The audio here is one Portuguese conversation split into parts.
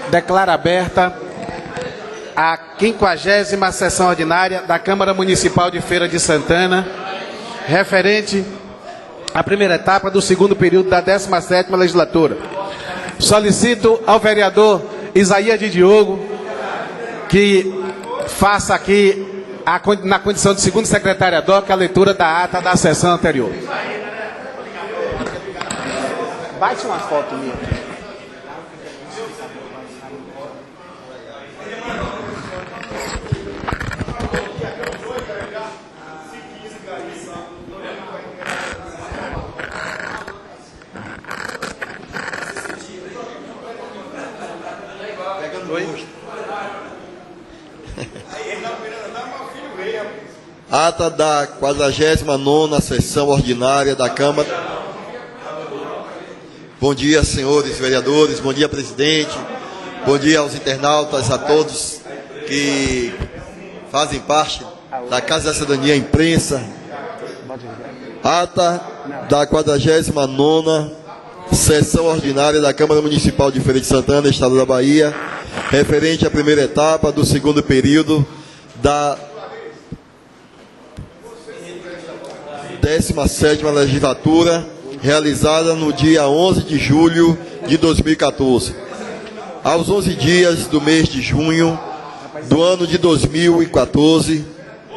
Declara aberta a 50ª sessão ordinária da Câmara Municipal de Feira de Santana, referente à primeira etapa do segundo período da 17ª legislatura. Solicito ao vereador Isaías de Diogo que faça aqui, na condição de segundo secretário ad hoc, a leitura da ata da sessão anterior. Bate uma foto minha. Ata da 49ª sessão ordinária da Câmara. Bom dia, senhores vereadores, bom dia, presidente, bom dia aos internautas, a todos que fazem parte da Casa da Cidadania, imprensa. Ata da 49ª sessão ordinária da Câmara Municipal de Feira de Santana, Estado da Bahia, referente à primeira etapa do segundo período da 17ª legislatura, realizada no dia 11 de julho de 2014. Aos 11 dias do mês de junho do ano de 2014,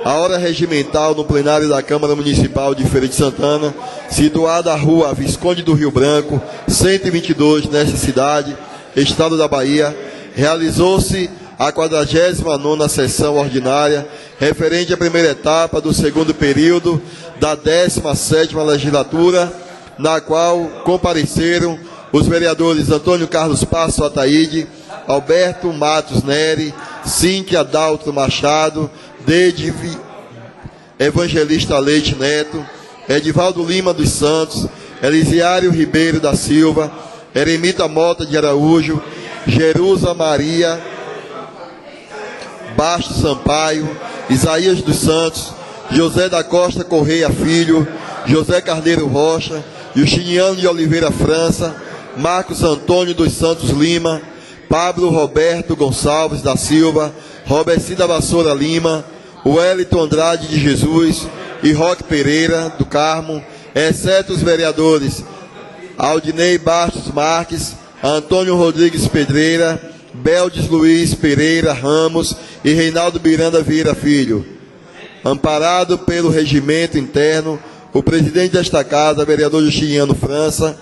a hora regimental no plenário da Câmara Municipal de Feira de Santana, situada à rua Visconde do Rio Branco, 122, nesta cidade, Estado da Bahia, realizou-se a 49ª sessão ordinária, referente à primeira etapa do segundo período da 17ª legislatura, na qual compareceram os vereadores Antônio Carlos Passo Ataíde, Alberto Matos Neri, Cíntia Daltro Machado, Dedive Evangelista Leite Neto, Edivaldo Lima dos Santos, Elisiário Ribeiro da Silva, Eremita Mota de Araújo, Jerusa Maria Bastos Sampaio, Isaías dos Santos, José da Costa Correia Filho, José Carneiro Rocha, Justiniano de Oliveira França, Marcos Antônio dos Santos Lima, Pablo Roberto Gonçalves da Silva, Robercinho da Vassoura Lima, Wellington Andrade de Jesus e Roque Pereira do Carmo, exceto os vereadores Aldinei Bastos Marques, Antônio Rodrigues Pedreira, Beldes Luiz Pereira Ramos e Reinaldo Miranda Vieira Filho. Amparado pelo regimento interno, o presidente desta casa, vereador Justiniano França,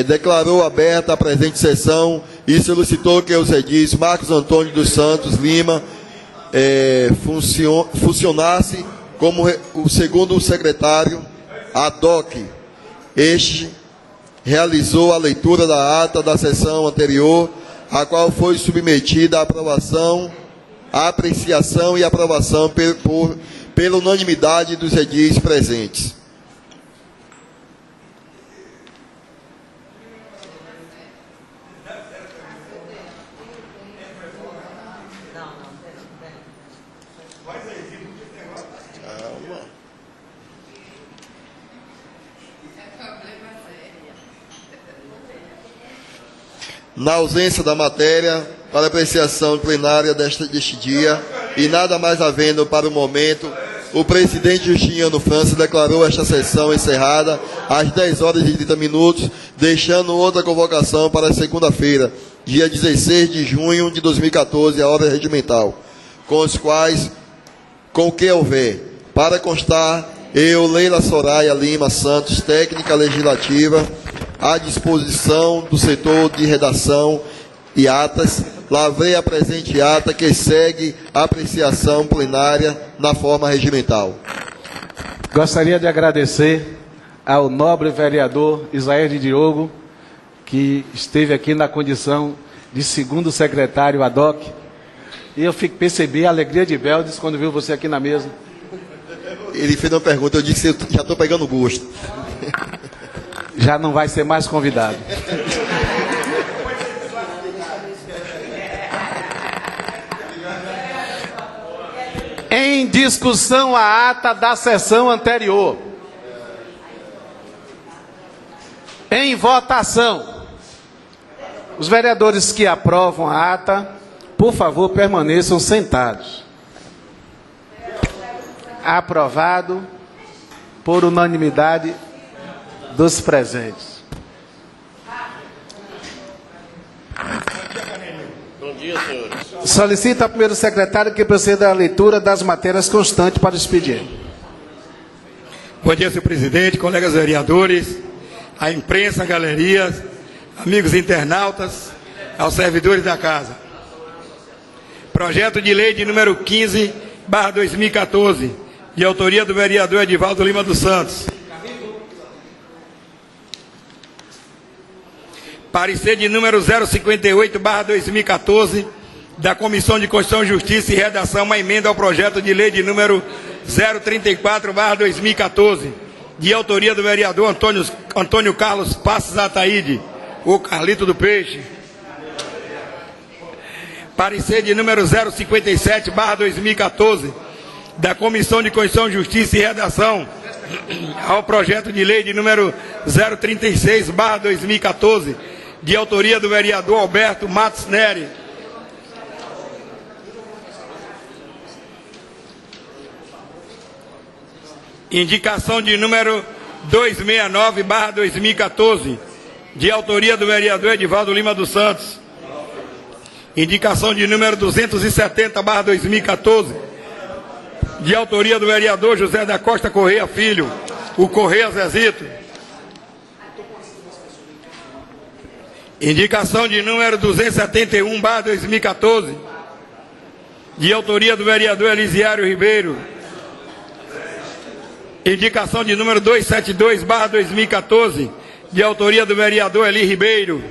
declarou aberta a presente sessão e solicitou que os edis Marcos Antônio dos Santos Lima funcionasse como o segundo secretário ad hoc. Este realizou a leitura da ata da sessão anterior, a qual foi submetida à aprovação, à apreciação e aprovação pela unanimidade dos edis presentes. Na ausência da matéria para apreciação plenária deste dia e nada mais havendo para o momento, o presidente Justiniano França declarou esta sessão encerrada às 10h30, deixando outra convocação para segunda-feira, dia 16 de junho de 2014, a hora regimental, com o que houver. Para constar, eu, Leila Soraya Lima Santos, técnica legislativa, à disposição do setor de redação e atas, lavrei a presente ata que segue a apreciação plenária na forma regimental. Gostaria de agradecer ao nobre vereador Isaías de Diogo, que esteve aqui na condição de segundo secretário ad hoc, e eu percebi a alegria de Beldes quando viu você aqui na mesa. Ele fez uma pergunta, eu disse que já estou pegando gosto. Já não vai ser mais convidado. Em discussão a ata da sessão anterior. Em votação. Os vereadores que aprovam a ata, por favor, permaneçam sentados. Aprovado por unanimidade dos presentes. Bom dia, senhores. Solicito ao primeiro secretário que proceda à leitura das matérias constantes para o expediente. Bom dia, senhor presidente, colegas vereadores, a imprensa, a galerias, amigos internautas, aos servidores da casa. Projeto de lei de número 15/2014, de autoria do vereador Edivaldo Lima dos Santos. Parecer de número 058/2014, da Comissão de Constituição, Justiça e Redação, uma emenda ao projeto de lei de número 034/2014, de autoria do vereador Antônio Carlos Passos Ataíde, o Carlito do Peixe. Parecer de número 057/2014, da Comissão de Constituição, Justiça e Redação, ao projeto de lei de número 036/2014, de autoria do vereador Alberto Matos Neri. Indicação de número 269/2014, de autoria do vereador Edivaldo Lima dos Santos. Indicação de número 270/2014, de autoria do vereador José da Costa Correia Filho, o Correia Zezito. Indicação de número 271/2014, de autoria do vereador Elisiário Ribeiro. Indicação de número 272/2014, de autoria do vereador Eli Ribeiro.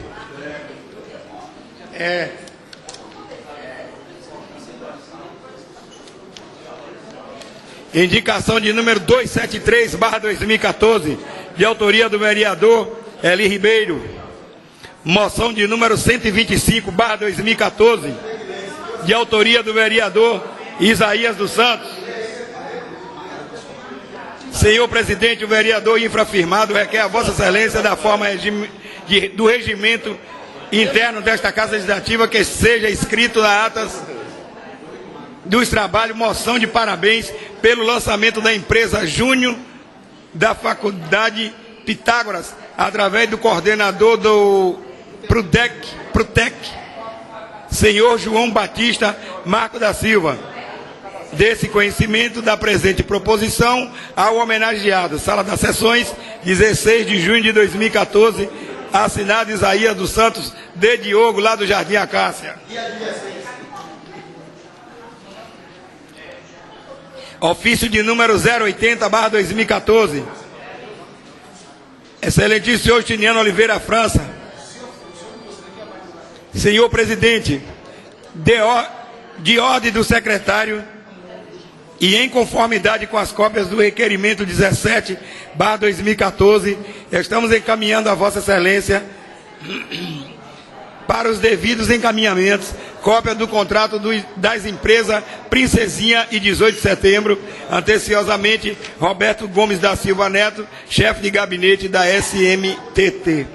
Indicação de número 273/2014, de autoria do vereador Eli Ribeiro. Moção de número 125/2014, de autoria do vereador Isaías dos Santos. Senhor presidente, o vereador infrafirmado requer a Vossa Excelência, da forma do regimento interno desta Casa Legislativa, que seja escrito na atas dos trabalhos moção de parabéns pelo lançamento da empresa Júnior da Faculdade Pitágoras, através do coordenador do Prutec, senhor João Batista Marco da Silva. Desse conhecimento da presente proposição ao homenageado. Sala das Sessões, 16 de junho de 2014, assinado Isaías dos Santos de Diogo, lá do Jardim Acácia. Ofício de número 080/2014. Excelentíssimo senhor Justiniano Oliveira França. Senhor presidente, de ordem do secretário e em conformidade com as cópias do requerimento 17/2014, estamos encaminhando a Vossa Excelência para os devidos encaminhamentos, cópia do contrato das empresas Princesinha e 18 de setembro, anteciosamente Roberto Gomes da Silva Neto, chefe de gabinete da SMTT.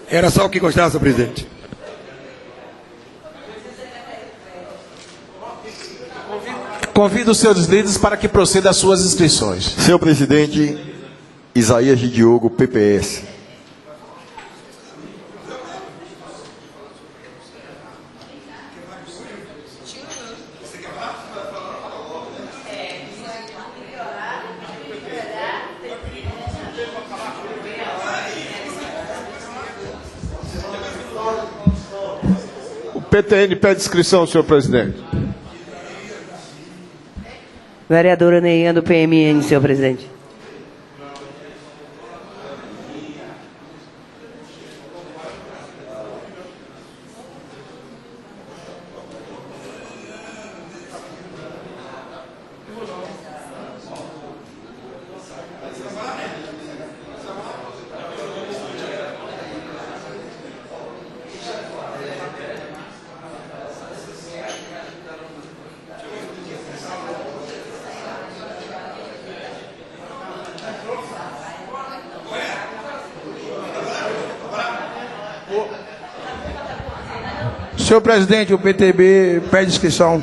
Era só o que constava, senhor presidente. Convido os senhores líderes para que proceda às suas inscrições. Senhor presidente, Isaías de Diogo, PPS. O PTN pede inscrição, senhor presidente. Vereadora Neian, do PMN, senhor presidente. Senhor presidente, o PTB pede inscrição.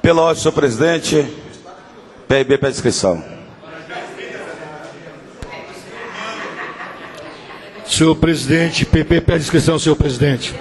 Pela ordem, senhor presidente, PIB pede inscrição. Senhor presidente, PP pede inscrição, senhor presidente.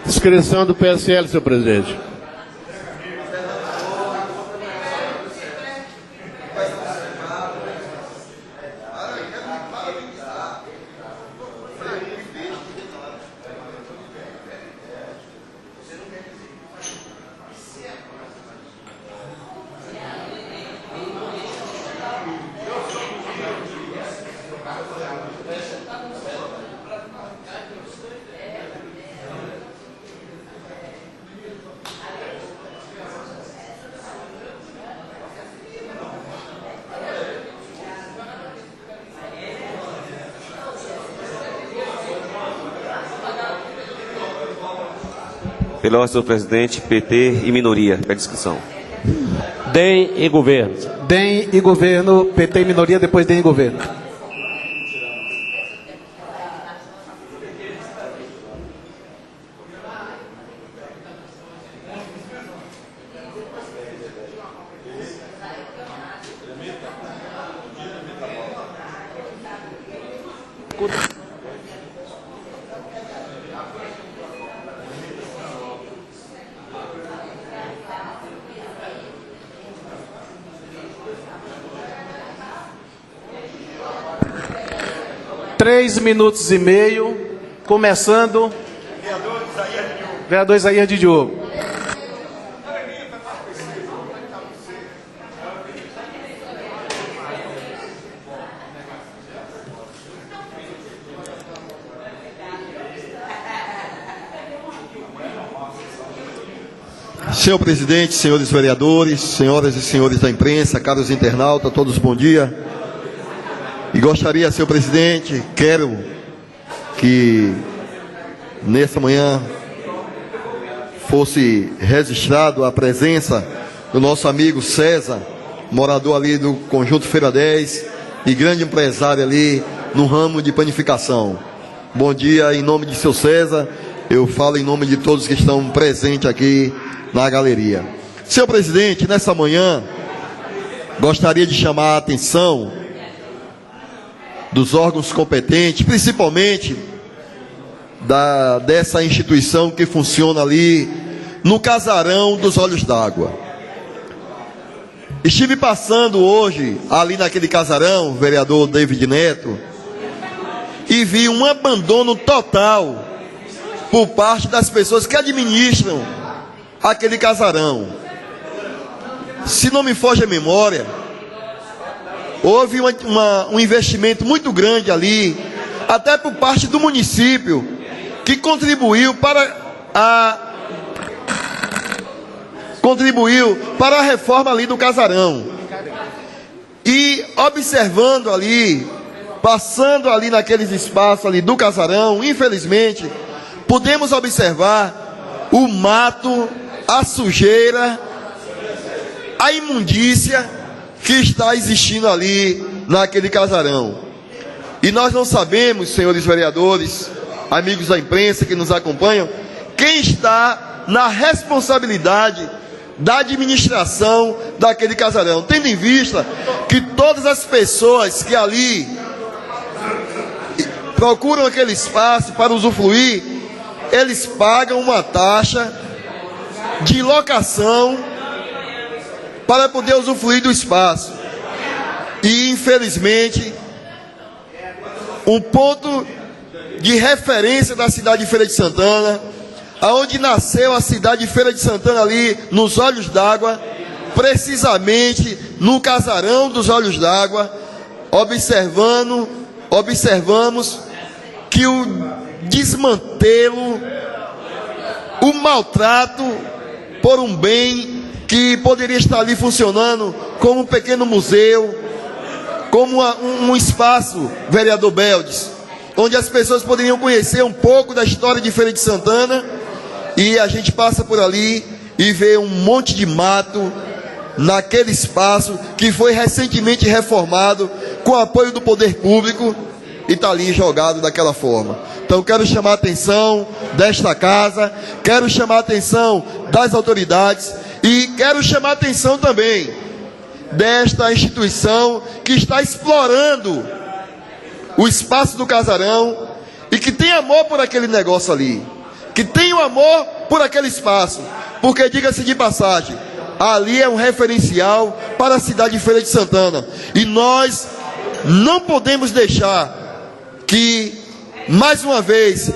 Inscrição do PSL, senhor presidente. Pela ordem, senhor presidente, PT e minoria pede inscrição. DEM e governo. DEM e governo, PT e minoria, depois DEM e governo. Três minutos e meio, começando. Vereador Isaías de Diogo. Senhor presidente, senhores vereadores, senhoras e senhores da imprensa, caros internautas, todos bom dia. E gostaria, senhor presidente, quero que nessa manhã fosse registrado a presença do nosso amigo César, morador ali do Conjunto Feira 10 e grande empresário ali no ramo de panificação. Bom dia, em nome de seu César, eu falo em nome de todos que estão presentes aqui na galeria. Senhor presidente, nessa manhã, gostaria de chamar a atenção dos órgãos competentes, principalmente dessa instituição que funciona ali no casarão dos Olhos d'Água. Estive passando hoje ali naquele casarão, vereador David Neto, e vi um abandono total por parte das pessoas que administram aquele casarão. Se não me foge a memória, houve um investimento muito grande ali, até por parte do município, que contribuiu para a reforma ali do casarão. E observando ali, passando ali naqueles espaços ali do casarão, infelizmente, podemos observar o mato, a sujeira, a imundícia que está existindo ali naquele casarão. E nós não sabemos, senhores vereadores, amigos da imprensa que nos acompanham, quem está na responsabilidade da administração daquele casarão, tendo em vista que todas as pessoas que ali procuram aquele espaço para usufruir, eles pagam uma taxa de locação para poder usufruir do espaço. E infelizmente um ponto de referência da cidade de Feira de Santana, aonde nasceu a cidade de Feira de Santana ali nos Olhos d'Água, precisamente no casarão dos Olhos d'Água, observamos que o desmantelo, o maltrato por um bem que poderia estar ali funcionando como um pequeno museu, como um espaço, vereador Beldes, onde as pessoas poderiam conhecer um pouco da história de Feira de Santana, e a gente passa por ali e vê um monte de mato naquele espaço que foi recentemente reformado com apoio do poder público e está ali jogado daquela forma. Então quero chamar a atenção desta casa, quero chamar a atenção das autoridades e quero chamar a atenção também desta instituição que está explorando o espaço do casarão e que tem amor por aquele negócio ali, que tem um amor por aquele espaço, porque, diga-se de passagem, ali é um referencial para a cidade de Feira de Santana, e nós não podemos deixar que, mais uma vez,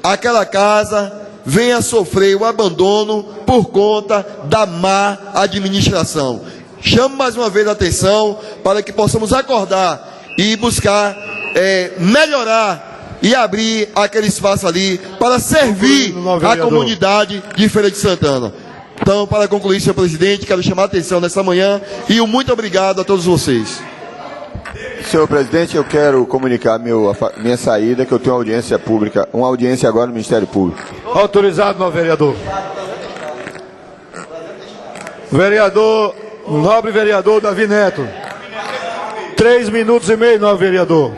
aquela casa venha sofrer o abandono por conta da má administração. Chamo mais uma vez a atenção para que possamos acordar e buscar melhorar e abrir aquele espaço ali para servir a comunidade de Feira de Santana. Então, para concluir, senhor presidente, quero chamar a atenção nessa manhã e muito obrigado a todos vocês. Senhor presidente, eu quero comunicar minha saída, que eu tenho audiência pública, uma audiência agora no Ministério Público. Autorizado, novo vereador. Nobre vereador Davi Neto. 3 minutos e meio, novo vereador.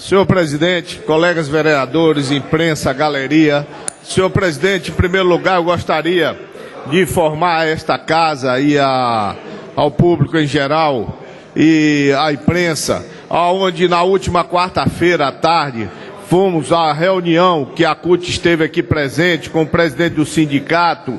Senhor presidente, colegas vereadores, imprensa, galeria. Senhor presidente, em primeiro lugar, eu gostaria de informar esta casa e ao público em geral e à imprensa, onde na última quarta-feira à tarde fomos à reunião que a CUT esteve aqui presente com o presidente do sindicato,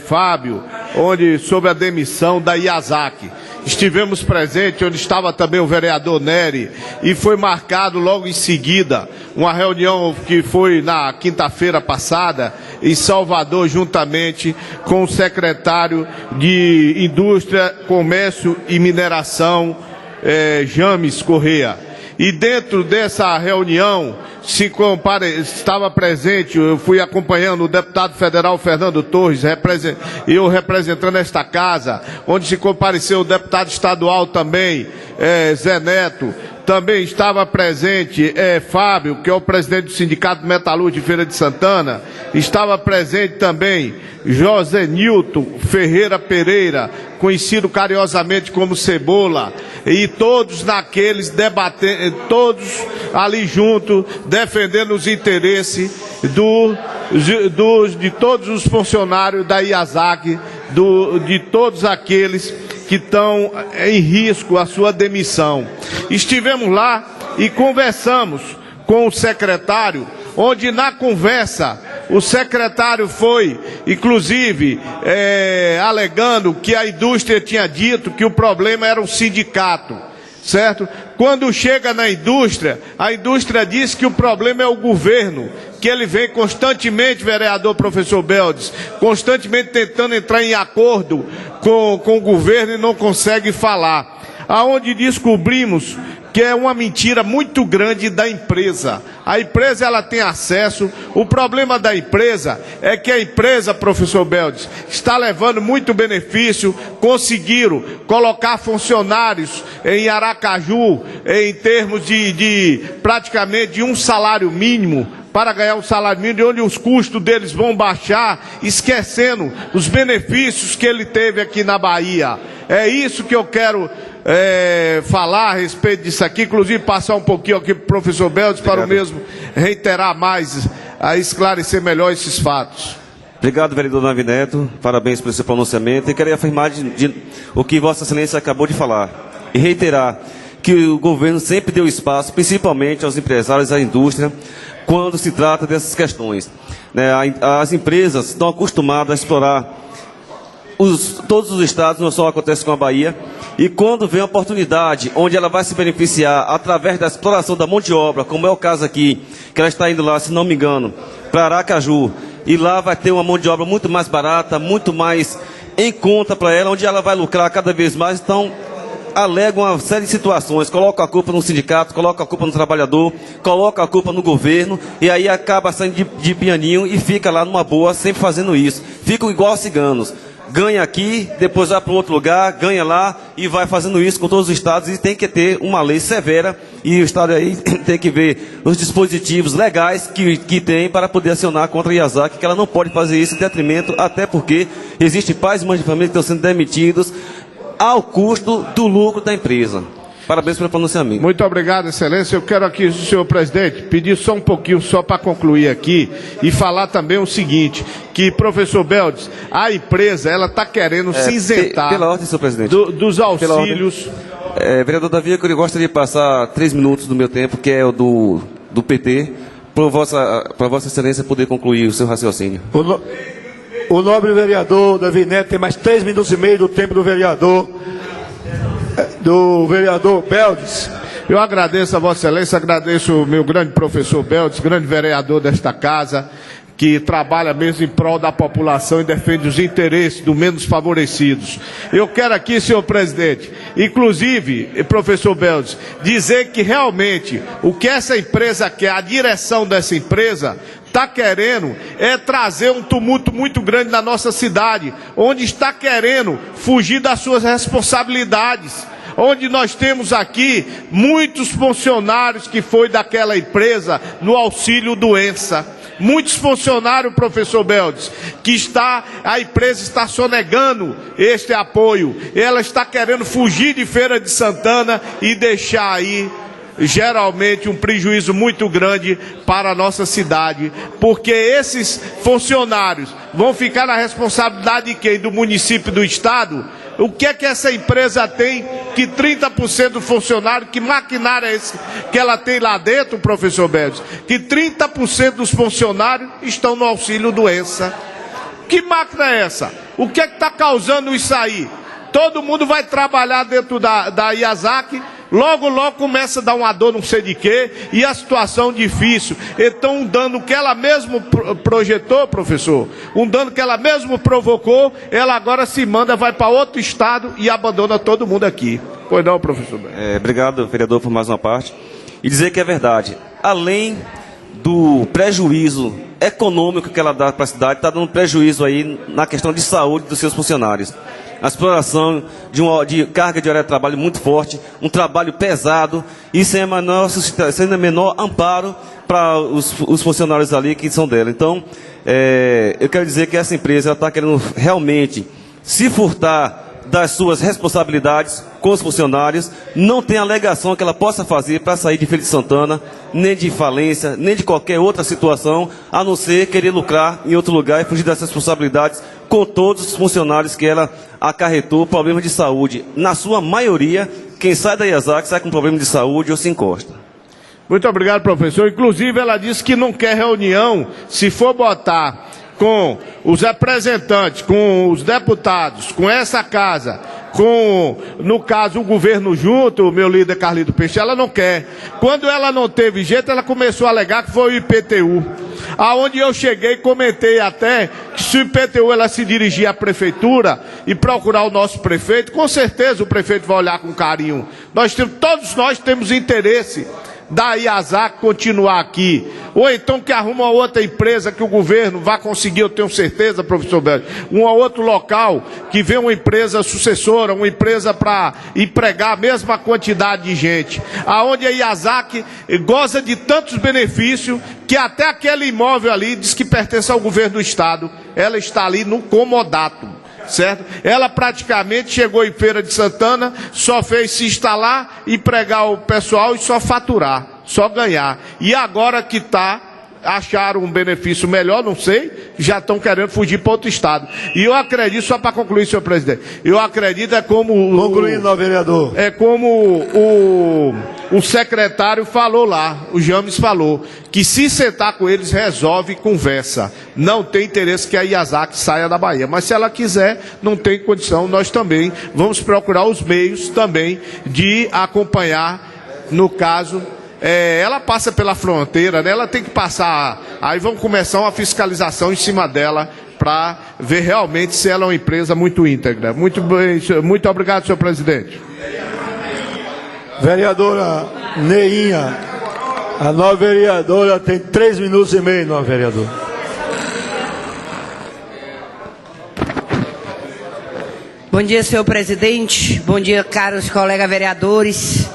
Fábio, onde sobre a demissão da IASAC. Estivemos presentes, onde estava também o vereador Nery, e foi marcado logo em seguida uma reunião que foi na quinta-feira passada em Salvador, juntamente com o secretário de Indústria, Comércio e Mineração, James Correia. E dentro dessa reunião estava presente, eu fui acompanhando o deputado federal Fernando Torres, eu representando esta casa, onde se compareceu o deputado estadual também, Zé Neto. Também estava presente Fábio, que é o presidente do Sindicato Metalúrgico de Feira de Santana. Estava presente também José Nilton Ferreira Pereira, conhecido carinhosamente como Cebola, e todos naqueles debatendo, todos ali juntos, defendendo os interesses de todos os funcionários da IASAC, de todos aqueles que estão em risco a sua demissão. Estivemos lá e conversamos com o secretário, onde na conversa o secretário foi, inclusive, alegando que a indústria tinha dito que o problema era o sindicato, certo? Quando chega na indústria, a indústria diz que o problema é o governo, que ele vem constantemente, vereador professor Beldes, constantemente tentando entrar em acordo com o governo e não consegue falar. Aonde descobrimos que é uma mentira muito grande da empresa. A empresa, ela tem acesso. O problema da empresa é que a empresa, professor Beldes, está levando muito benefício. Conseguiram colocar funcionários em Aracaju em termos de praticamente de um salário mínimo, para ganhar um salário mínimo, onde os custos deles vão baixar, esquecendo os benefícios que ele teve aqui na Bahia. É isso que eu quero falar a respeito disso aqui, inclusive passar um pouquinho aqui para o professor Beldes, para o mesmo reiterar mais, a esclarecer melhor esses fatos. Obrigado, vereador Davi Neto, parabéns por esse pronunciamento, e queria afirmar o que Vossa Excelência acabou de falar, e reiterar que o governo sempre deu espaço, principalmente aos empresários e à indústria, quando se trata dessas questões. As empresas estão acostumadas a explorar todos os estados, não só acontece com a Bahia, E quando vem a oportunidade, onde ela vai se beneficiar através da exploração da mão de obra, como é o caso aqui, que ela está indo lá, se não me engano, para Aracaju, e lá vai ter uma mão de obra muito mais barata, muito mais em conta para ela, onde ela vai lucrar cada vez mais. Então, alega uma série de situações, coloca a culpa no sindicato, coloca a culpa no trabalhador, coloca a culpa no governo, e aí acaba saindo de pianinho e fica lá numa boa, sempre fazendo isso. Ficam igual ciganos. Ganha aqui, depois vai para outro lugar, ganha lá e vai fazendo isso com todos os estados, e tem que ter uma lei severa, e o estado aí tem que ver os dispositivos legais que tem para poder acionar contra a IASAC, que ela não pode fazer isso em detrimento, até porque existem pais e mães de família que estão sendo demitidos ao custo do lucro da empresa. Parabéns pelo pronunciamento. Muito obrigado, excelência. Eu quero aqui, senhor presidente, pedir só um pouquinho, só para concluir aqui, e falar também o seguinte, que, professor Beldes, a empresa, ela está querendo se isentar pela ordem, senhor presidente, dos auxílios. Vereador Davi, eu gostaria de passar 3 minutos do meu tempo, que é o do PT, para vossa excelência poder concluir o seu raciocínio. O nobre vereador Davi Neto tem mais 3 minutos e meio do tempo do vereador Beldes. Eu agradeço a vossa excelência, agradeço o meu grande professor Beldes, grande vereador desta casa, que trabalha mesmo em prol da população e defende os interesses dos menos favorecidos. Eu quero aqui, senhor presidente, inclusive, professor Beldes, dizer que realmente o que essa empresa quer, a direção dessa empresa, está querendo é trazer um tumulto muito grande na nossa cidade, onde está querendo fugir das suas responsabilidades, onde nós temos aqui muitos funcionários que foi daquela empresa no auxílio doença. Muitos funcionários, professor Beldes, a empresa está sonegando este apoio. Ela está querendo fugir de Feira de Santana e deixar aí geralmente um prejuízo muito grande para a nossa cidade, porque esses funcionários vão ficar na responsabilidade de quem? Do município e do estado? O que é que essa empresa tem que 30% do funcionário, que maquinário é esse que ela tem lá dentro, professor Beldes? Que 30% dos funcionários estão no auxílio doença. Que máquina é essa? O que é que está causando isso aí? Todo mundo vai trabalhar dentro da IASAC, logo começa a dar uma dor não sei de quê, e a situação difícil. Então um dano que ela mesmo projetou, professor, um dano que ela mesmo provocou, ela agora se manda, vai para outro estado e abandona todo mundo aqui. Pois não, professor? Obrigado, vereador, por mais uma parte. E dizer que é verdade, além do prejuízo econômico que ela dá para a cidade, está dando prejuízo aí na questão de saúde dos seus funcionários. A exploração de carga de hora de trabalho muito forte, um trabalho pesado, e sem a menor amparo para os funcionários ali que são dela. Então, eu quero dizer que essa empresa está querendo realmente se furtar das suas responsabilidades com os funcionários, não tem alegação que ela possa fazer para sair de Feira de Santana, nem de falência, nem de qualquer outra situação, a não ser querer lucrar em outro lugar e fugir dessas responsabilidades com todos os funcionários que ela acarretou problemas de saúde. Na sua maioria, quem sai da IASAC sai com problema de saúde ou se encosta. Muito obrigado, professor. Inclusive, ela disse que não quer reunião se for botar com os representantes, com os deputados, com essa casa, com, no caso, o governo junto, o meu líder Carlito Peixe, ela não quer. Quando ela não teve jeito, ela começou a alegar que foi o IPTU. Aonde eu cheguei, comentei até que se o IPTU ela se dirigir à prefeitura e procurar o nosso prefeito, com certeza o prefeito vai olhar com carinho. Todos nós temos interesse da IASAC continuar aqui, ou então que arruma outra empresa que o governo vai conseguir, eu tenho certeza, professor Beldes, um outro local que vê uma empresa sucessora, uma empresa para empregar a mesma quantidade de gente, aonde a IASAC goza de tantos benefícios que até aquele imóvel ali diz que pertence ao governo do estado, ela está ali no comodato. Certo? Ela praticamente chegou em Feira de Santana, só fez se instalar, empregar o pessoal e só faturar, só ganhar. E agora que acharam um benefício melhor, não sei, já estão querendo fugir para outro estado. E eu acredito, só para concluir, senhor presidente, eu acredito como... Concluindo, vereador. É como o secretário falou lá, o James falou, que se sentar com eles resolve e conversa. Não tem interesse que a Yazaki saia da Bahia. Mas se ela quiser, não tem condição, nós também vamos procurar os meios também de acompanhar, no caso, ela passa pela fronteira, né? Ela tem que passar, aí vamos começar uma fiscalização em cima dela, para ver realmente se ela é uma empresa muito íntegra. Muito obrigado, senhor presidente. Vereadora Neinha, a nova vereadora tem 3 minutos e meio, nova vereadora. Bom dia, senhor presidente. Bom dia, caros colegas vereadores.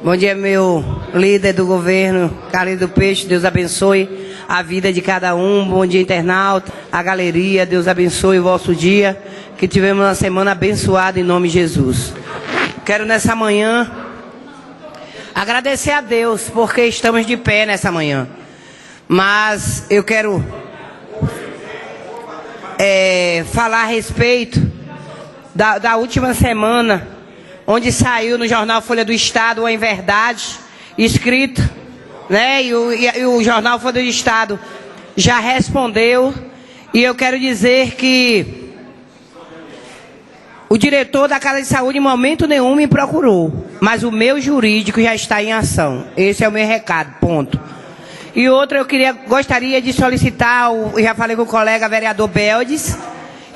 Bom dia, meu líder do governo, Carlinhos do Peixe. Deus abençoe a vida de cada um. Bom dia, internauta, a galeria. Deus abençoe o vosso dia. Que tivemos uma semana abençoada em nome de Jesus. Quero nessa manhã agradecer a Deus porque estamos de pé nessa manhã. Mas eu quero falar a respeito da última semana, onde saiu no jornal Folha do Estado, Em Verdade, escrito, né? E o jornal Folha do Estado já respondeu. E eu quero dizer que o diretor da Casa de Saúde em momento nenhum me procurou, mas o meu jurídico já está em ação. Esse é o meu recado, ponto. E outra, gostaria de solicitar, já falei com o colega vereador Beldes,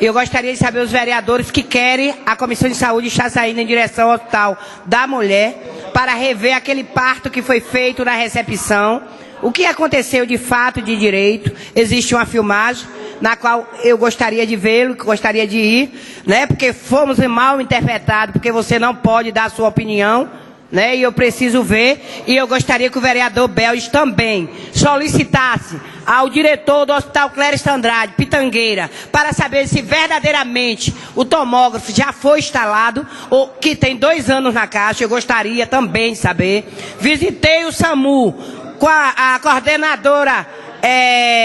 eu gostaria de saber os vereadores que querem, a Comissão de Saúde está saindo em direção ao Hospital da Mulher para rever aquele parto que foi feito na recepção. O que aconteceu de fato, de direito? Existe uma filmagem na qual eu gostaria de vê-lo, gostaria de ir, né? Porque fomos mal interpretados, porque você não pode dar a sua opinião, né? E eu preciso ver, e eu gostaria que o vereador Beldes também solicitasse ao diretor do Hospital Clériston Andrade, Pitangueira, para saber se verdadeiramente o tomógrafo já foi instalado, ou que tem 2 anos na caixa. Eu gostaria também de saber. Visitei o SAMU com a coordenadora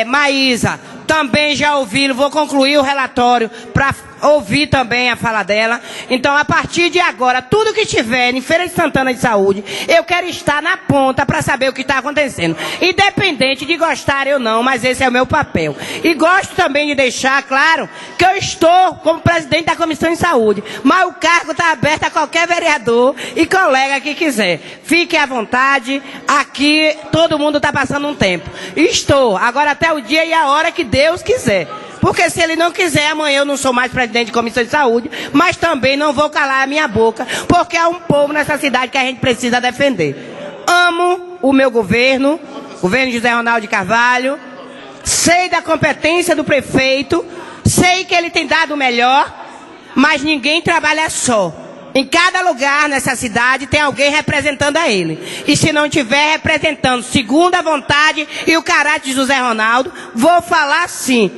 Maísa, também já ouvi, vou concluir o relatório para ouvir também a fala dela. Então, a partir de agora, tudo que tiver em Feira de Santana de Saúde, eu quero estar na ponta para saber o que está acontecendo. Independente de gostar ou não, mas esse é o meu papel. E gosto também de deixar claro que eu estou como presidente da Comissão de Saúde, mas o cargo está aberto a qualquer vereador e colega que quiser. Fique à vontade, aqui todo mundo está passando um tempo. Estou, agora até o dia e a hora que Deus quiser. Porque se ele não quiser, amanhã eu não sou mais presidente de Comissão de Saúde, mas também não vou calar a minha boca, porque há um povo nessa cidade que a gente precisa defender. Amo o meu governo, governo José Ronaldo de Carvalho, sei da competência do prefeito, sei que ele tem dado o melhor, mas ninguém trabalha só. Em cada lugar nessa cidade tem alguém representando a ele. E se não tiver representando segundo a vontade e o caráter de José Ronaldo, vou falar sim.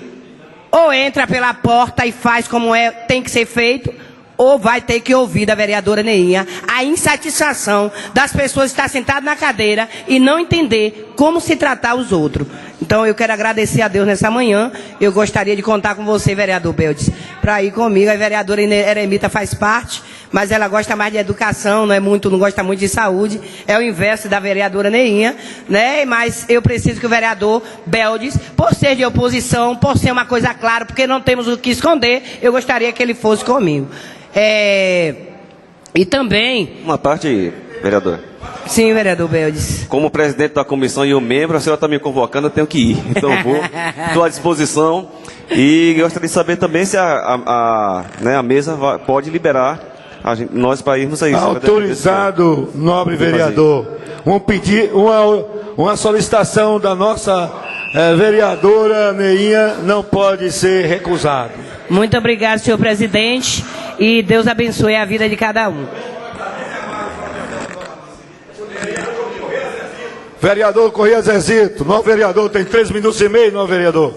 Ou entra pela porta e faz como tem que ser feito, ou vai ter que ouvir da vereadora Neinha a insatisfação das pessoas estar sentadas na cadeira e não entender como se tratar os outros. Então eu quero agradecer a Deus nessa manhã. Eu gostaria de contar com você, vereador Beldes, para ir comigo. A vereadora Eremita faz parte, mas ela gosta mais de educação, não gosta muito de saúde. É o inverso da vereadora Neinha, né? Mas eu preciso que o vereador Beldes, por ser de oposição, por ser uma coisa clara, porque não temos o que esconder, eu gostaria que ele fosse comigo. E também... Uma parte, vereador. Sim, vereador Beldes. Como presidente da comissão e o membro, a senhora está me convocando, eu tenho que ir. Então estou à disposição. E gostaria de saber também se a mesa pode liberar nós para irmos a isso. Autorizado, nobre vereador. Uma solicitação da nossa vereadora Neinha não pode ser recusada. Muito obrigado, senhor presidente, e Deus abençoe a vida de cada um. Vereador Corrêa Zezito, novo vereador, tem 3 minutos e meio, novo vereador.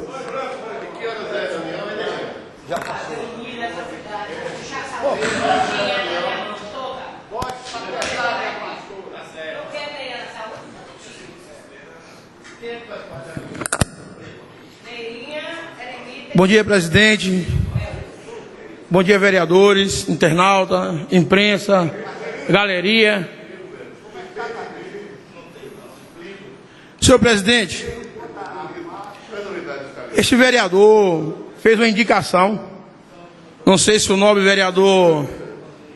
Bom dia, presidente. Bom dia, vereadores, internauta, imprensa, galeria. Senhor presidente, este vereador fez uma indicação, não sei se o nobre vereador,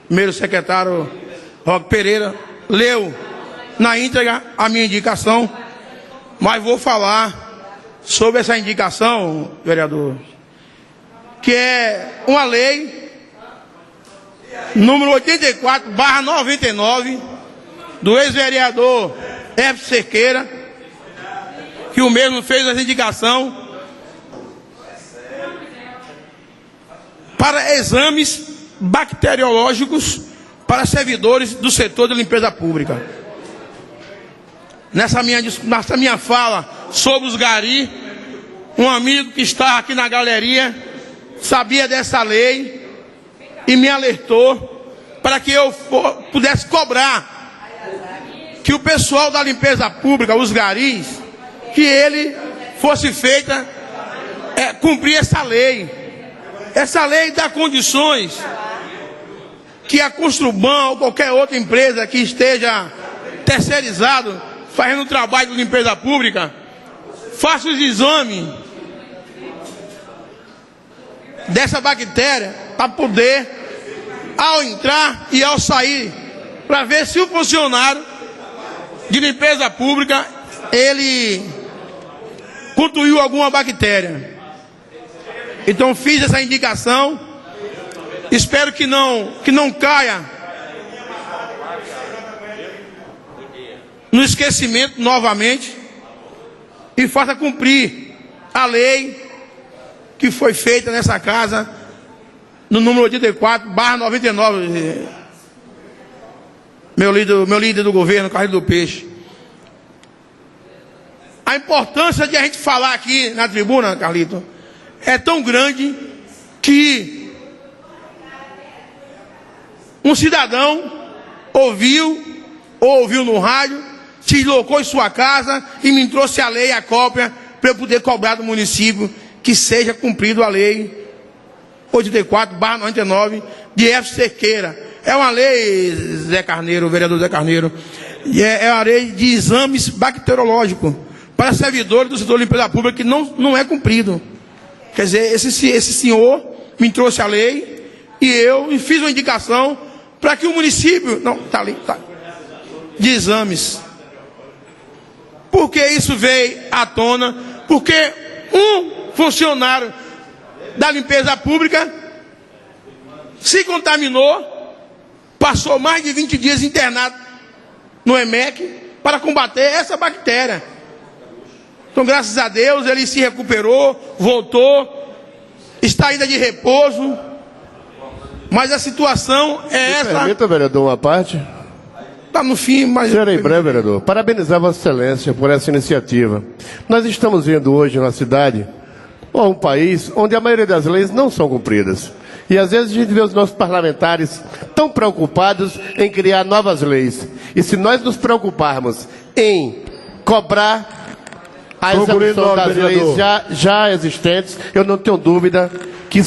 primeiro secretário Roque Pereira, leu na íntegra a minha indicação, mas vou falar sobre essa indicação, vereador, que é uma lei número 84/99 do ex-vereador F. Cerqueira, que o mesmo fez essa indicação para exames bacteriológicos para servidores do setor de limpeza pública. Nessa minha fala sobre os gari, um amigo que está aqui na galeria sabia dessa lei e me alertou para que eu pudesse cobrar que o pessoal da limpeza pública, os garis, que ele fosse feita, cumprir essa lei. Essa lei dá condições que a Construban ou qualquer outra empresa que esteja terceirizado, fazendo trabalho de limpeza pública, faça os exames dessa bactéria para poder, ao entrar e ao sair, para ver se o funcionário de limpeza pública ele contraiu alguma bactéria. Então fiz essa indicação, espero que não caia no esquecimento novamente e faça cumprir a lei que foi feita nessa casa no número 84/99, meu líder do governo, Carlos do Peixe. A importância de a gente falar aqui na tribuna, Carlito, é tão grande que um cidadão ouviu no rádio, se deslocou em sua casa e me trouxe a lei e a cópia para eu poder cobrar do município que seja cumprido a lei 84/99 de F. Cerqueira. É uma lei, Zé Carneiro, vereador Zé Carneiro, é uma lei de exames bacteriológicos para servidores do setor de limpeza pública que não é cumprido. Quer dizer, esse senhor me trouxe a lei e eu fiz uma indicação para que o município, de exames. Por que isso veio à tona? Porque um funcionário da limpeza pública se contaminou, passou mais de 20 dias internado no EMEC para combater essa bactéria. Então, graças a Deus, ele se recuperou, voltou, está ainda de repouso, mas a situação é essa. Permita, vereador, uma parte? Está no fim, mas... Serei breve, vereador. Parabenizar Vossa Excelência por essa iniciativa. Nós estamos vendo hoje na cidade, ou um país, onde a maioria das leis não são cumpridas. E às vezes a gente vê os nossos parlamentares tão preocupados em criar novas leis. E se nós nos preocuparmos em cobrar a execução das leis já existentes, eu não tenho dúvida que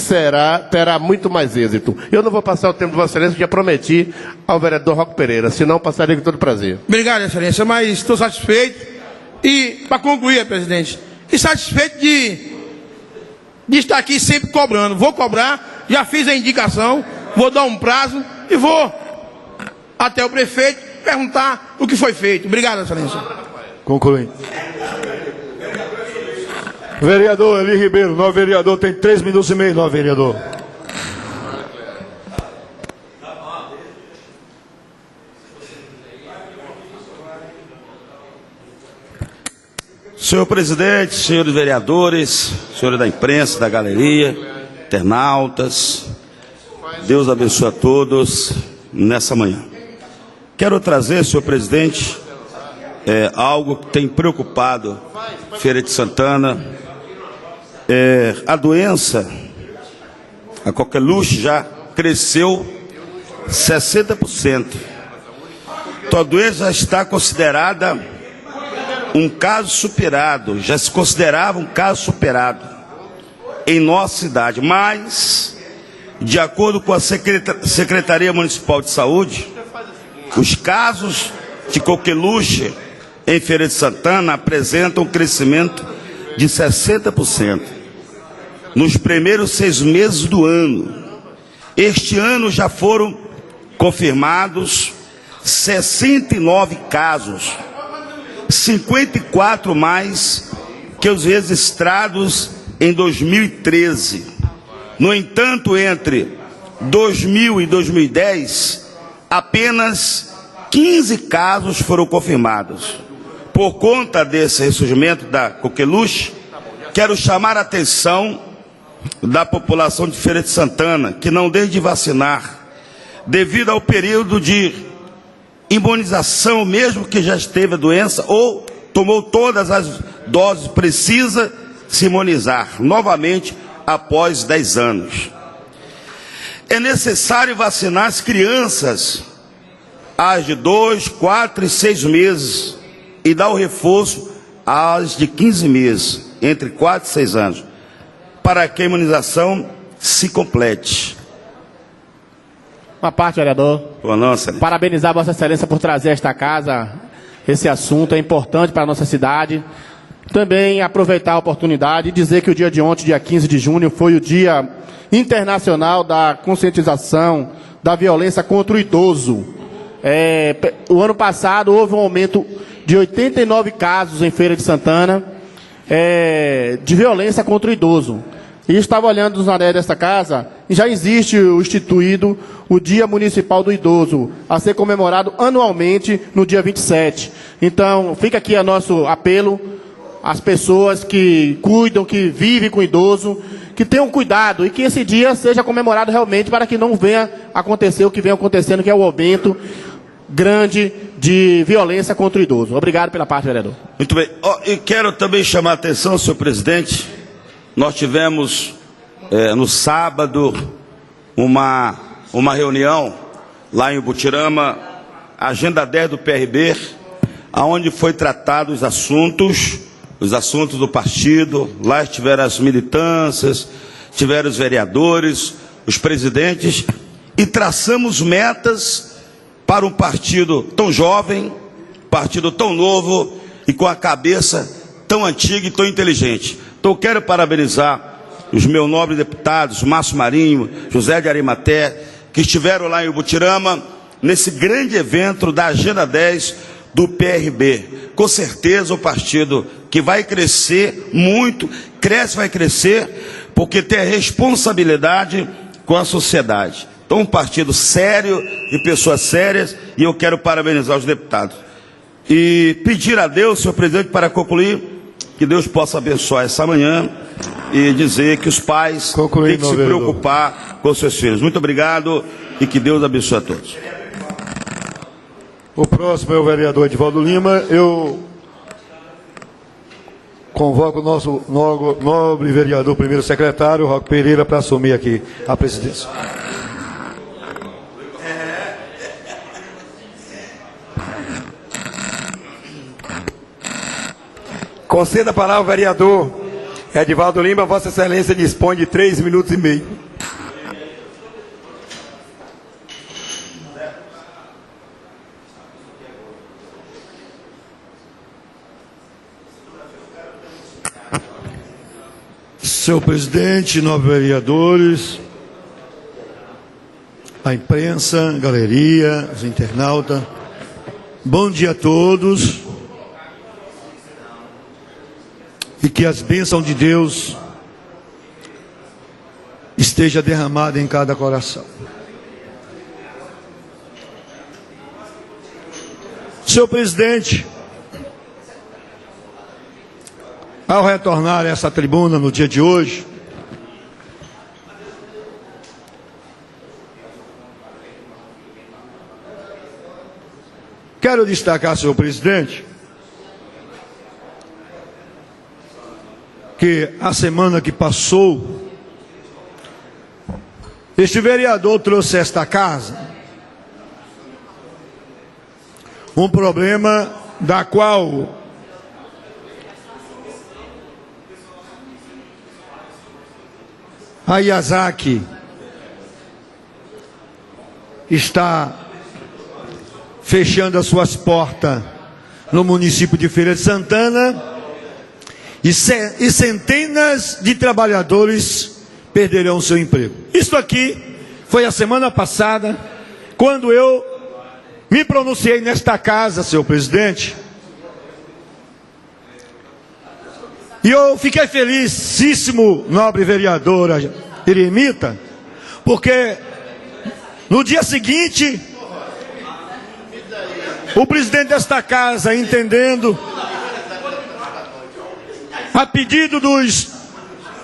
terá muito mais êxito. Eu não vou passar o tempo de Vossa Excelência, que já prometi ao vereador Roque Pereira, senão passarei com todo prazer. Obrigado, Excelência, mas estou satisfeito. E, para concluir, presidente, e satisfeito de estar aqui sempre cobrando. Vou cobrar, já fiz a indicação, vou dar um prazo e vou até o prefeito perguntar o que foi feito. Obrigado, Excelência. Conclui. Vereador Eli Ribeiro, novo vereador, tem 3 minutos e meio, novo vereador. Senhor presidente, senhores vereadores, senhores da imprensa, da galeria, internautas, Deus abençoe a todos nessa manhã. Quero trazer, senhor presidente, algo que tem preocupado Feira de Santana. A doença, a coqueluche, já cresceu 60%. Então a doença já está considerada um caso superado, já se considerava um caso superado em nossa cidade, mas, de acordo com a Secretaria Municipal de Saúde, os casos de coqueluche em Feira de Santana apresentam um crescimento de 60% nos primeiros 6 meses do ano. Este ano já foram confirmados 69 casos, 54 mais que os registrados em 2013. No entanto, entre 2000 e 2010, apenas 15 casos foram confirmados. Por conta desse ressurgimento da coqueluche, quero chamar a atenção da população de Feira de Santana, que não deixe de vacinar, devido ao período de imunização, mesmo que já esteve a doença ou tomou todas as doses, precisa se imunizar novamente após 10 anos. É necessário vacinar as crianças, as de 2, 4 e 6 meses, e dar o reforço às de 15 meses, entre 4 e 6 anos, para que a imunização se complete. Uma parte, vereador. Boa noite. Parabenizar Vossa Excelência por trazer a esta casa esse assunto, é importante para a nossa cidade. Também aproveitar a oportunidade e dizer que o dia de ontem, dia 15 de junho, foi o Dia Internacional da Conscientização da Violência contra o Idoso. O ano passado houve um aumento de 89 casos em Feira de Santana de violência contra o idoso. E estava olhando nos anéis desta casa e já existe o instituído o Dia Municipal do Idoso, a ser comemorado anualmente no dia 27. Então, fica aqui o nosso apelo às pessoas que cuidam, que vivem com o idoso, que tenham cuidado e que esse dia seja comemorado realmente para que não venha acontecer o que vem acontecendo, que é o aumento grande de violência contra o idoso. Obrigado pela parte, vereador. Muito bem. E quero também chamar a atenção, senhor presidente. Nós tivemos no sábado uma reunião lá em Ubutirama, agenda 10 do PRB, aonde foi tratado os assuntos do partido. Lá estiveram as militâncias, tiveram os vereadores, os presidentes, e traçamos metas para um partido tão jovem, partido tão novo e com a cabeça tão antiga e tão inteligente. Então, quero parabenizar os meus nobres deputados, Márcio Marinho, José de Arimaté, que estiveram lá em Ubutirama, nesse grande evento da Agenda 10 do PRB. Com certeza, o partido que vai crescer muito, vai crescer, porque tem a responsabilidade com a sociedade. Então, um partido sério, de pessoas sérias, e eu quero parabenizar os deputados. E pedir a Deus, senhor presidente, para concluir, que Deus possa abençoar essa manhã e dizer que os pais têm que se preocupar com seus filhos. Muito obrigado e que Deus abençoe a todos. O próximo é o vereador Edivaldo Lima. Eu convoco o nosso nobre vereador, primeiro secretário, Roque Pereira, para assumir aqui a presidência. Conceda a palavra ao vereador Edivaldo Lima. Vossa Excelência dispõe de 3 minutos e meio. Senhor presidente, nobres vereadores, a imprensa, a galeria, os internautas, bom dia a todos. E que as bênçãos de Deus esteja derramada em cada coração. Senhor presidente, ao retornar a essa tribuna no dia de hoje, quero destacar, senhor presidente, que a semana que passou, este vereador trouxe a esta casa um problema da qual a IASAC está fechando as suas portas no município de Feira de Santana e centenas de trabalhadores perderão seu emprego. Isso aqui foi a semana passada, quando eu me pronunciei nesta casa, senhor presidente, e eu fiquei felicíssimo, nobre vereadora Eremita, porque no dia seguinte, o presidente desta casa, entendendo, a pedido dos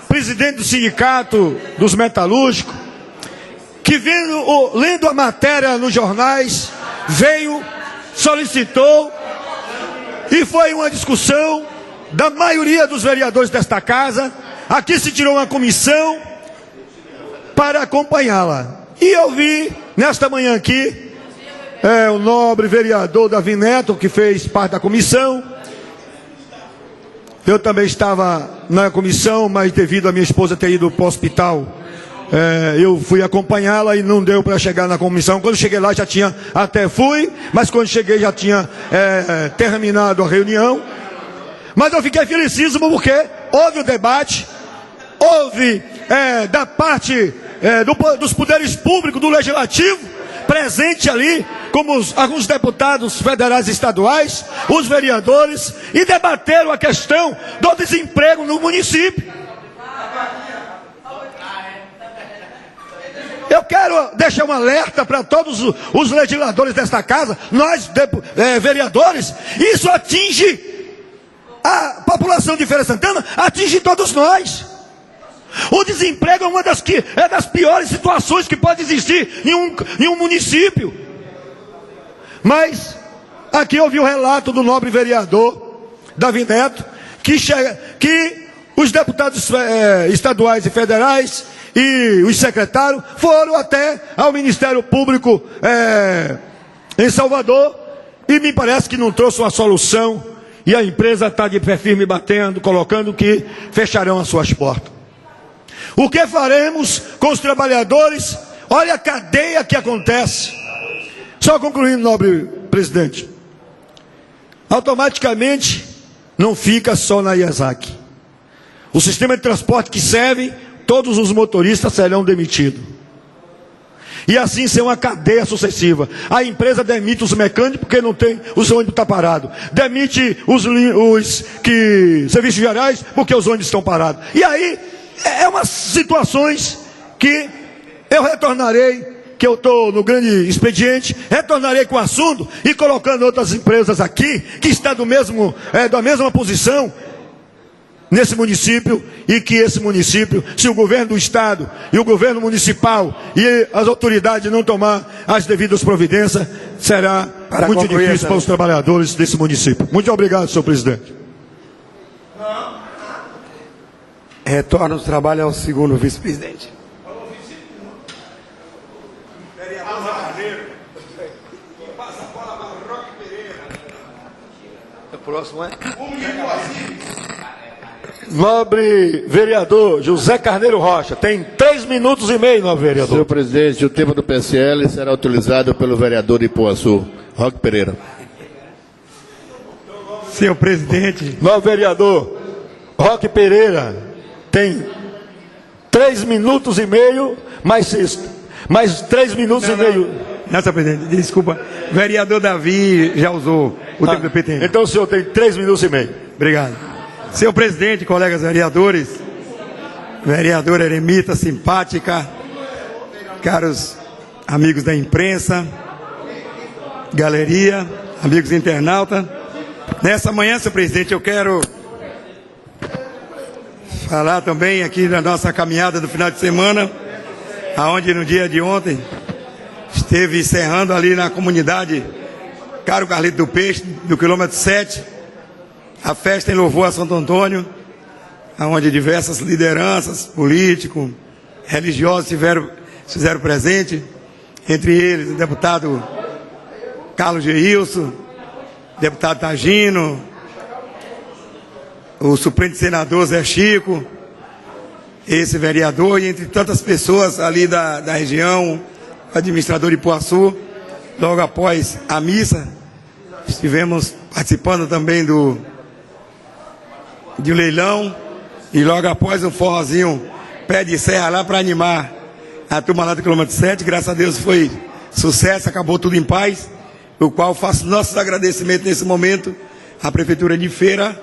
presidentes do sindicato dos metalúrgicos, que lendo a matéria nos jornais, veio, solicitou, e foi uma discussão da maioria dos vereadores desta casa. Aqui se tirou uma comissão para acompanhá-la. E eu vi, nesta manhã aqui, o nobre vereador Davi Neto, que fez parte da comissão. Eu também estava na comissão, mas devido a minha esposa ter ido para o hospital, eu fui acompanhá-la e não deu para chegar na comissão. Quando cheguei lá mas quando cheguei já tinha terminado a reunião. Mas eu fiquei felicíssimo porque houve o debate, houve da parte dos poderes públicos, do legislativo, presente ali, como alguns deputados federais e estaduais, os vereadores, e debateram a questão do desemprego no município. Eu quero deixar um alerta para todos os legisladores desta casa, nós vereadores, isso atinge a população de Feira de Santana, atinge todos nós. O desemprego é uma das piores situações que pode existir em um município. Mas aqui eu vi o relato do nobre vereador Davi Neto, que os deputados estaduais e federais e os secretários foram até ao Ministério Público em Salvador, e me parece que não trouxe uma solução, e a empresa está de pé firme batendo, colocando que fecharão as suas portas. O que faremos com os trabalhadores? Olha a cadeia que acontece. Só concluindo, nobre presidente, automaticamente não fica só na IESAC. O sistema de transporte que serve, todos os motoristas serão demitidos. E assim ser uma cadeia sucessiva. A empresa demite os mecânicos porque não tem, os ônibus estão parados. Demite os serviços gerais porque os ônibus estão parados. E aí, umas situações que eu retornarei, que eu estou no grande expediente, retornarei com o assunto e colocando outras empresas aqui, que está da mesma posição nesse município, e que esse município, se o governo do estado e o governo municipal e as autoridades não tomar as devidas providências, será muito difícil para os trabalhadores desse município. Muito obrigado, senhor presidente. Retorna o trabalho ao segundo vice-presidente. O próximo é nobre vereador José Carneiro Rocha. Tem 3 minutos e meio, nobre vereador. Senhor presidente, o tempo do PSL será utilizado pelo vereador de Ipuaçu, Roque Pereira. Senhor presidente. Nobre vereador Roque Pereira tem 3 minutos e meio, mais 3 minutos e meio. Não, senhor presidente, desculpa. Vereador Davi já usou o tempo do PT. Então o senhor tem 3 minutos e meio. Obrigado. Senhor presidente, colegas vereadores, vereadora Eremita simpática, caros amigos da imprensa, galeria, amigos internautas, nessa manhã, senhor presidente, eu quero falar também aqui da nossa caminhada do final de semana, aonde no dia de ontem esteve encerrando ali na comunidade Caro Carlito do Peixe, do quilômetro 7, a festa em louvor a Santo Antônio, onde diversas lideranças, políticos, religiosos fizeram presente, entre eles o deputado Carlos Geilson, deputado Tagino, o suplente senador Zé Chico, esse vereador, e entre tantas pessoas ali da região, o administrador de Ipuaçu, logo após a missa, Estivemos participando também de um leilão e logo após um forrozinho pé de serra lá para animar a turma lá do quilômetro 7. Graças a Deus foi sucesso, acabou tudo em paz, o qual faço nossos agradecimentos nesse momento à Prefeitura de Feira,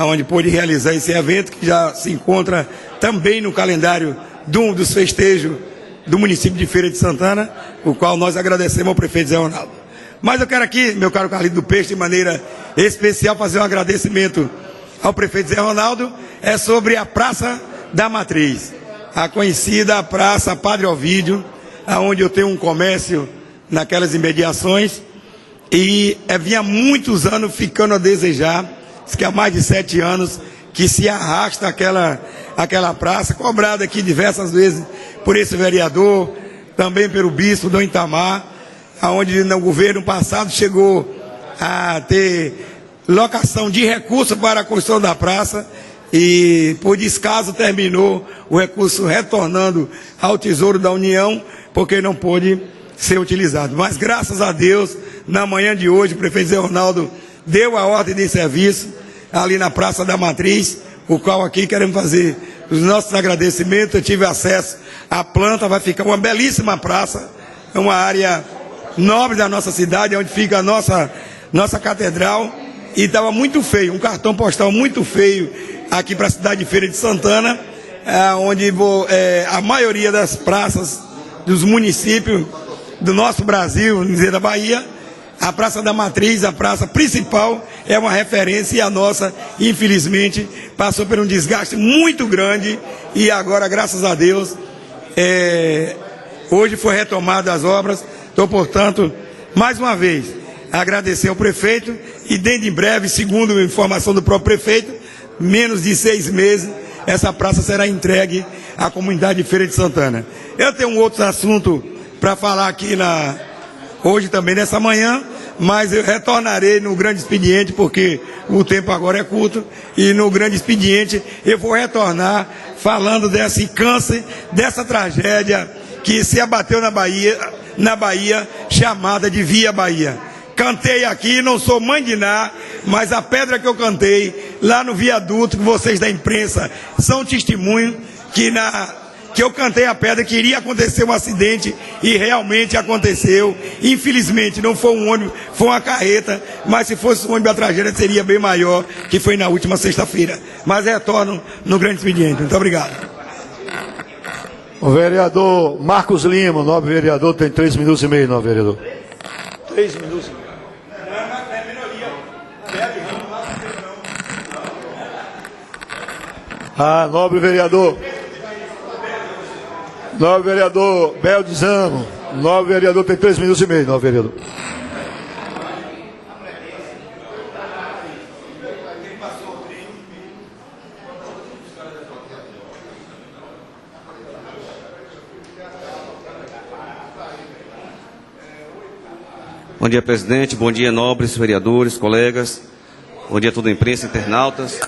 onde pôde realizar esse evento, que já se encontra também no calendário dos festejos do município de Feira de Santana, o qual nós agradecemos ao prefeito Zé Ronaldo. Mas eu quero aqui, meu caro Carlito do Peixe, de maneira especial, fazer um agradecimento ao prefeito Zé Ronaldo, é sobre a Praça da Matriz, a conhecida Praça Padre Ovídio, onde eu tenho um comércio naquelas imediações, e vinha muitos anos ficando a desejar, que há mais de 7 anos que se arrasta aquela praça, cobrada aqui diversas vezes por esse vereador, também pelo bispo Dom Itamar, onde no governo passado chegou a ter locação de recursos para a construção da praça, e por descaso terminou o recurso retornando ao Tesouro da União, porque não pôde ser utilizado. Mas graças a Deus, na manhã de hoje, o prefeito Zé Ronaldo deu a ordem de serviço ali na Praça da Matriz, o qual aqui queremos fazer os nossos agradecimentos. Eu tive acesso à planta, vai ficar uma belíssima praça, é uma área nobre da nossa cidade, onde fica a nossa catedral, e estava muito feio, um cartão postal muito feio aqui para a cidade de Feira de Santana, onde a maioria das praças dos municípios do nosso Brasil, dizer da Bahia, a Praça da Matriz, a praça principal, é uma referência, e a nossa, infelizmente, passou por um desgaste muito grande, e agora, graças a Deus, hoje foi retomada as obras. Então, portanto, mais uma vez, agradecer ao prefeito, e dentro em breve, segundo a informação do próprio prefeito, menos de 6 meses, essa praça será entregue à comunidade de Feira de Santana. Eu tenho um outro assunto para falar aqui hoje também, nessa manhã, mas eu retornarei no grande expediente, porque o tempo agora é curto, e no grande expediente eu vou retornar falando desse câncer, dessa tragédia que se abateu na Bahia, chamada de Via Bahia. Cantei aqui, não sou mãe de Ná, mas a pedra que eu cantei lá no viaduto, que vocês da imprensa são testemunho, que eu cantei a pedra que iria acontecer um acidente, e realmente aconteceu. Infelizmente não foi um ônibus, foi uma carreta, mas se fosse um ônibus, a tragédia seria bem maior, que foi na última sexta-feira. Mas retorno no grande expediente. Muito obrigado. O vereador Marcos Lima, nobre vereador, tem 3 minutos e meio, nobre vereador. 3 minutos e meio. Nobre vereador. Nobre vereador Bel Zamo. Nobre vereador tem 3 minutos e meio, nobre vereador. Bom dia, presidente. Bom dia, nobres vereadores, colegas. Bom dia a toda a imprensa, internautas.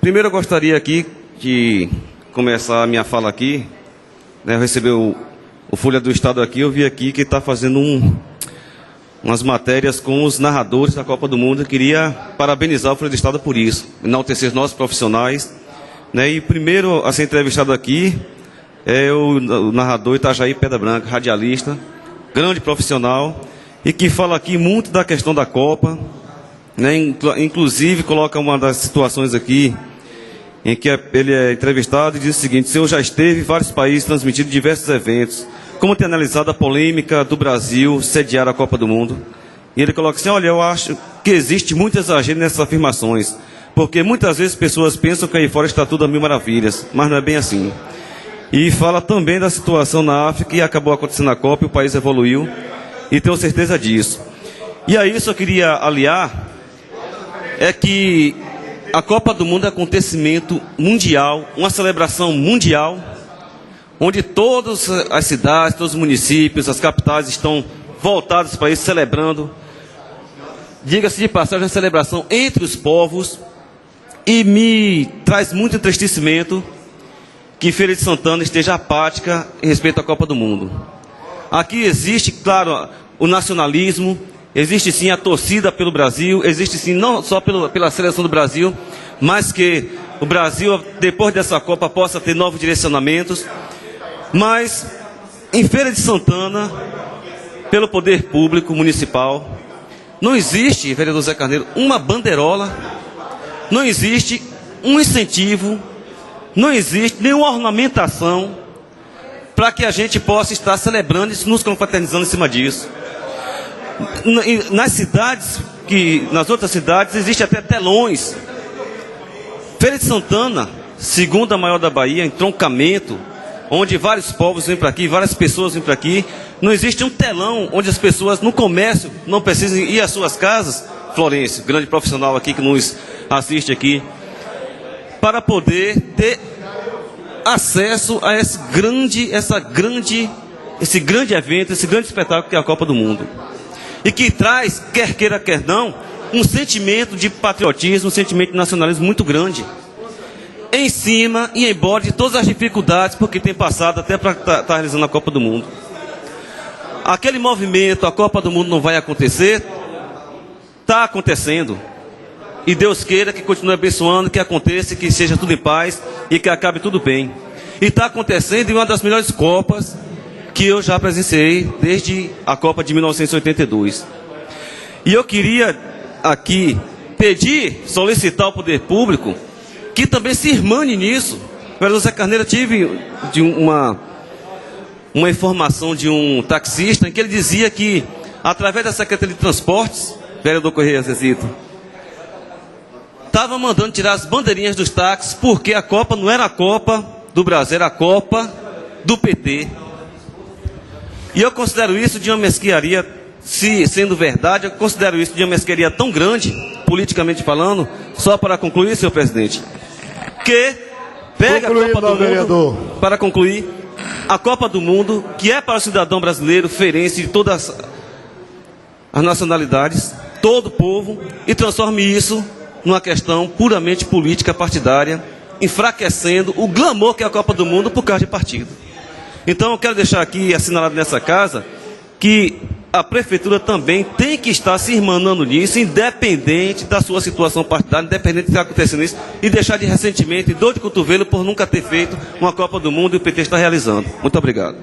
Primeiro eu gostaria aqui de começar a minha fala aqui, né, eu recebi o Folha do Estado aqui, eu vi aqui que está fazendo umas matérias com os narradores da Copa do Mundo. Eu queria parabenizar o Folha do Estado por isso, enaltecer os nossos profissionais, né, e primeiro a ser entrevistado aqui é o narrador Itajaí Pedra Branca, radialista, grande profissional, e que fala aqui muito da questão da Copa, né, inclusive coloca uma das situações aqui em que ele é entrevistado e diz o seguinte: o senhor já esteve em vários países transmitindo diversos eventos, como tem analisado a polêmica do Brasil sediar a Copa do Mundo? E ele coloca assim: olha, eu acho que existe muito exagero nessas afirmações, porque muitas vezes pessoas pensam que aí fora está tudo a mil maravilhas, mas não é bem assim. E fala também da situação na África, e acabou acontecendo a Copa e o país evoluiu, e tenho certeza disso. E a isso eu queria aliar é que a Copa do Mundo é um acontecimento mundial, uma celebração mundial, onde todas as cidades, todos os municípios, as capitais estão voltados para isso, celebrando. Diga-se de passagem, uma celebração entre os povos, e me traz muito entristecimento que Feira de Santana esteja apática em respeito à Copa do Mundo. Aqui existe, claro, o nacionalismo, existe sim a torcida pelo Brasil, existe sim não só pela seleção do Brasil, mas que o Brasil, depois dessa Copa, possa ter novos direcionamentos. Mas, em Feira de Santana, pelo poder público municipal, não existe, vereador Zé Carneiro, uma bandeirola, não existe um incentivo, não existe nenhuma ornamentação para que a gente possa estar celebrando e nos confraternizando em cima disso. Nas cidades, nas outras cidades, existem até telões. Feira de Santana, segunda maior da Bahia, entroncamento, onde vários povos vêm para aqui, várias pessoas vêm para aqui. Não existe um telão onde as pessoas no comércio não precisam ir às suas casas. Florencio, grande profissional aqui que nos assiste aqui, para poder ter acesso a esse grande evento, esse grande espetáculo que é a Copa do Mundo. E que traz, quer queira, quer não, um sentimento de patriotismo, um sentimento de nacionalismo muito grande. Em cima e embora de todas as dificuldades, porque tem passado até para estar realizando a Copa do Mundo. Aquele movimento, a Copa do Mundo não vai acontecer, está acontecendo. E Deus queira que continue abençoando, que aconteça, que seja tudo em paz e que acabe tudo bem. E está acontecendo em uma das melhores Copas que eu já presenciei desde a Copa de 1982. E eu queria aqui pedir, solicitar ao poder público que também se irmane nisso. O vereador Zé Carneiro, tive uma informação de um taxista em que ele dizia que, através da Secretaria de Transportes, vereador Correia Zezito, estava mandando tirar as bandeirinhas dos táxis porque a Copa não era a Copa do Brasil, era a Copa do PT. E eu considero isso de uma mesquinharia, se sendo verdade, eu considero isso de uma mesquinharia tão grande, politicamente falando, só para concluir, senhor presidente, que pega a Copa do Mundo, para concluir, a Copa do Mundo, que é para o cidadão brasileiro, feirense, de todas as nacionalidades, todo o povo, e transforme isso numa questão puramente política partidária, enfraquecendo o glamour que é a Copa do Mundo por causa de partido. Então eu quero deixar aqui assinalado nessa casa que a prefeitura também tem que estar se irmanando nisso, independente da sua situação partidária, independente do que está acontecendo nisso, e deixar de ressentimento e dor de cotovelo por nunca ter feito uma Copa do Mundo e o PT está realizando. Muito obrigado.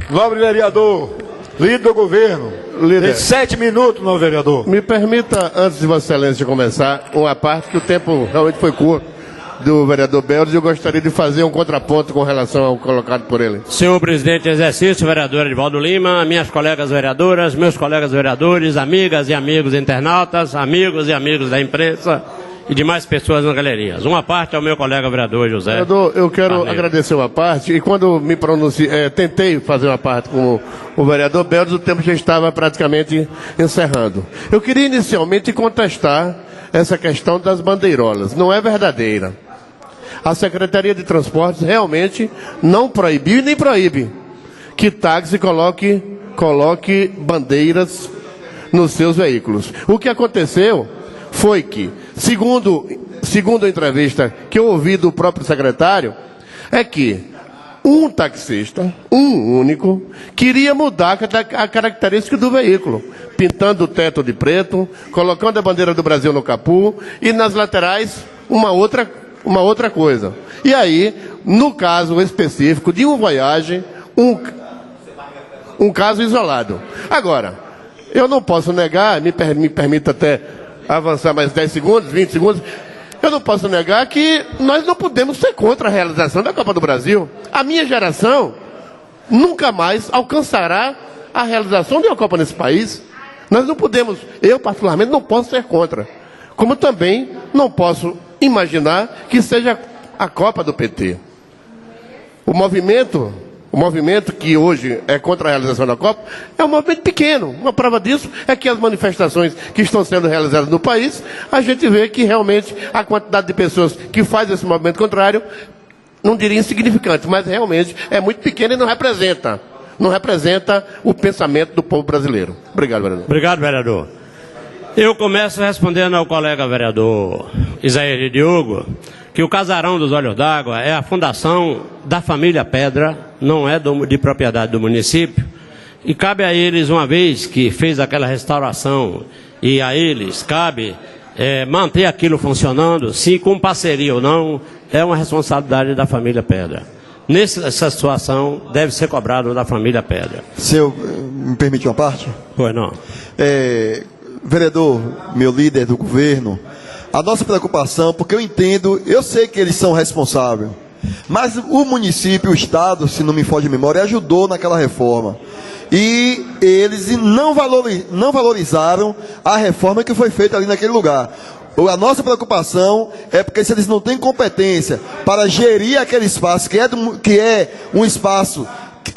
Nobre vereador, líder do governo, tem 7 minutos, nobre vereador. Me permita, antes de Vossa Excelência começar, uma parte que o tempo realmente foi curto, do vereador Beldes, eu gostaria de fazer um contraponto com relação ao colocado por ele. Senhor presidente em exercício, vereador Edivaldo Lima, minhas colegas vereadoras, meus colegas vereadores, amigas e amigos internautas, amigos e amigos da imprensa e demais pessoas nas galerias. Uma parte ao meu colega vereador José. Vereador, eu quero agradecer uma parte, e quando me pronunciei, tentei fazer uma parte com o vereador Beldes, o tempo já estava praticamente encerrando. Eu queria inicialmente contestar essa questão das bandeirolas. Não é verdadeira. A Secretaria de Transportes realmente não proibiu e nem proíbe que táxi coloque bandeiras nos seus veículos. O que aconteceu foi que, segundo a entrevista que eu ouvi do próprio secretário, é que um taxista, um único, queria mudar a característica do veículo, pintando o teto de preto, colocando a bandeira do Brasil no capô e nas laterais uma outra coisa. E aí, no caso específico de um Voyage, um caso isolado. Agora, eu não posso negar, me permita até avançar mais 10 segundos, 20 segundos, eu não posso negar que nós não podemos ser contra a realização da Copa do Brasil. A minha geração nunca mais alcançará a realização de uma Copa nesse país. Nós não podemos, eu particularmente não posso ser contra. Como também não posso imaginar que seja a Copa do PT. O movimento que hoje é contra a realização da Copa é um movimento pequeno. Uma prova disso é que as manifestações que estão sendo realizadas no país, a gente vê que realmente a quantidade de pessoas que faz esse movimento contrário, não diria insignificante, mas realmente é muito pequena e não representa o pensamento do povo brasileiro. Obrigado, vereador. Obrigado, vereador. Eu começo respondendo ao colega vereador Isaías de Diogo, que o Casarão dos Olhos d'Água é a fundação da família Pedra, não é de propriedade do município, e cabe a eles, uma vez que fez aquela restauração, e a eles cabe manter aquilo funcionando, se com parceria ou não, é uma responsabilidade da família Pedra. Nessa situação, deve ser cobrado da família Pedra. Senhor, me permite uma parte? Pois não. Vereador, meu líder do governo, a nossa preocupação, porque eu sei que eles são responsáveis, mas o município, o Estado, se não me foge de memória, ajudou naquela reforma. E eles não valorizaram a reforma que foi feita ali naquele lugar. A nossa preocupação é porque se eles não têm competência para gerir aquele espaço, que é um espaço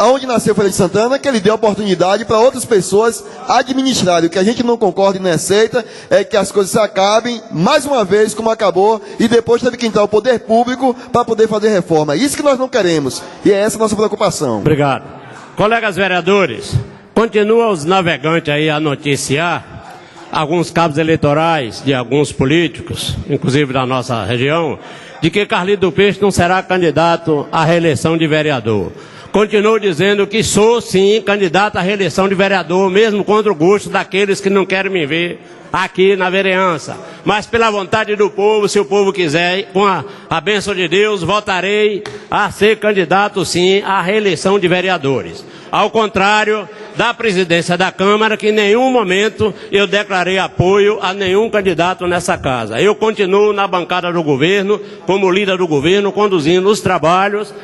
onde nasceu Feira de Santana, que ele dê oportunidade para outras pessoas administrarem. O que a gente não concorda e não aceita é que as coisas se acabem, mais uma vez, como acabou, e depois teve que entrar o poder público para poder fazer reforma. Isso que nós não queremos, e é essa a nossa preocupação. Obrigado. Colegas vereadores, continuam os navegantes aí a noticiar alguns cabos eleitorais de alguns políticos, inclusive da nossa região, de que Carlito do Peixe não será candidato à reeleição de vereador. Continuo dizendo que sou, sim, candidato à reeleição de vereador, mesmo contra o gosto daqueles que não querem me ver aqui na vereança. Mas pela vontade do povo, se o povo quiser, com a bênção de Deus, votarei a ser candidato, sim, à reeleição de vereadores. Ao contrário da presidência da Câmara, que em nenhum momento eu declarei apoio a nenhum candidato nessa casa. Eu continuo na bancada do governo, como líder do governo, conduzindo os trabalhos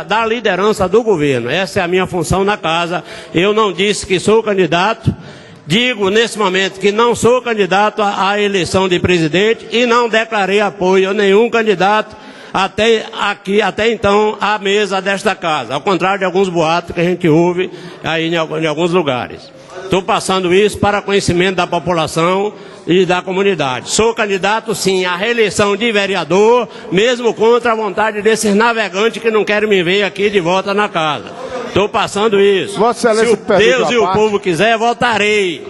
da liderança do governo. Essa é a minha função na casa. Eu não disse que sou candidato, digo nesse momento que não sou candidato à eleição de presidente e não declarei apoio a nenhum candidato até então à mesa desta casa, ao contrário de alguns boatos que a gente ouve aí em alguns lugares. Estou passando isso para conhecimento da população e da comunidade. Sou candidato, sim, à reeleição de vereador, mesmo contra a vontade desses navegantes que não querem me ver aqui de volta na casa. Estou passando isso. Se Deus e o povo quiser, votarei.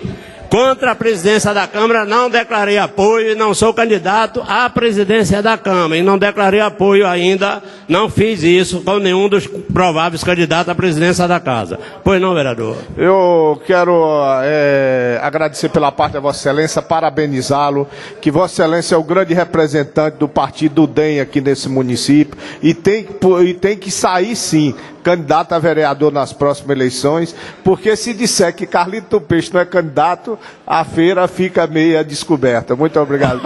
Contra a presidência da Câmara, não declarei apoio e não sou candidato à presidência da Câmara. E não declarei apoio ainda, não fiz isso com nenhum dos prováveis candidatos à presidência da Casa. Pois não, vereador? Eu quero agradecer pela parte da Vossa Excelência, parabenizá-lo, que Vossa Excelência é o grande representante do partido do DEM aqui nesse município e tem que sair, sim, candidato a vereador nas próximas eleições, porque se disser que Carlito do Peixe não é candidato, a feira fica meia descoberta. Muito obrigado.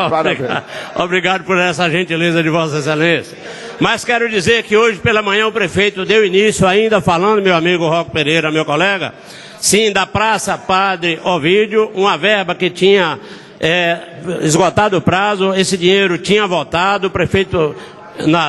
Obrigado por essa gentileza de Vossa Excelência. Mas quero dizer que hoje pela manhã o prefeito deu início, ainda falando, meu amigo Roque Pereira, meu colega, sim, da Praça Padre Ovídio, uma verba que tinha esgotado o prazo, esse dinheiro tinha voltado, o prefeito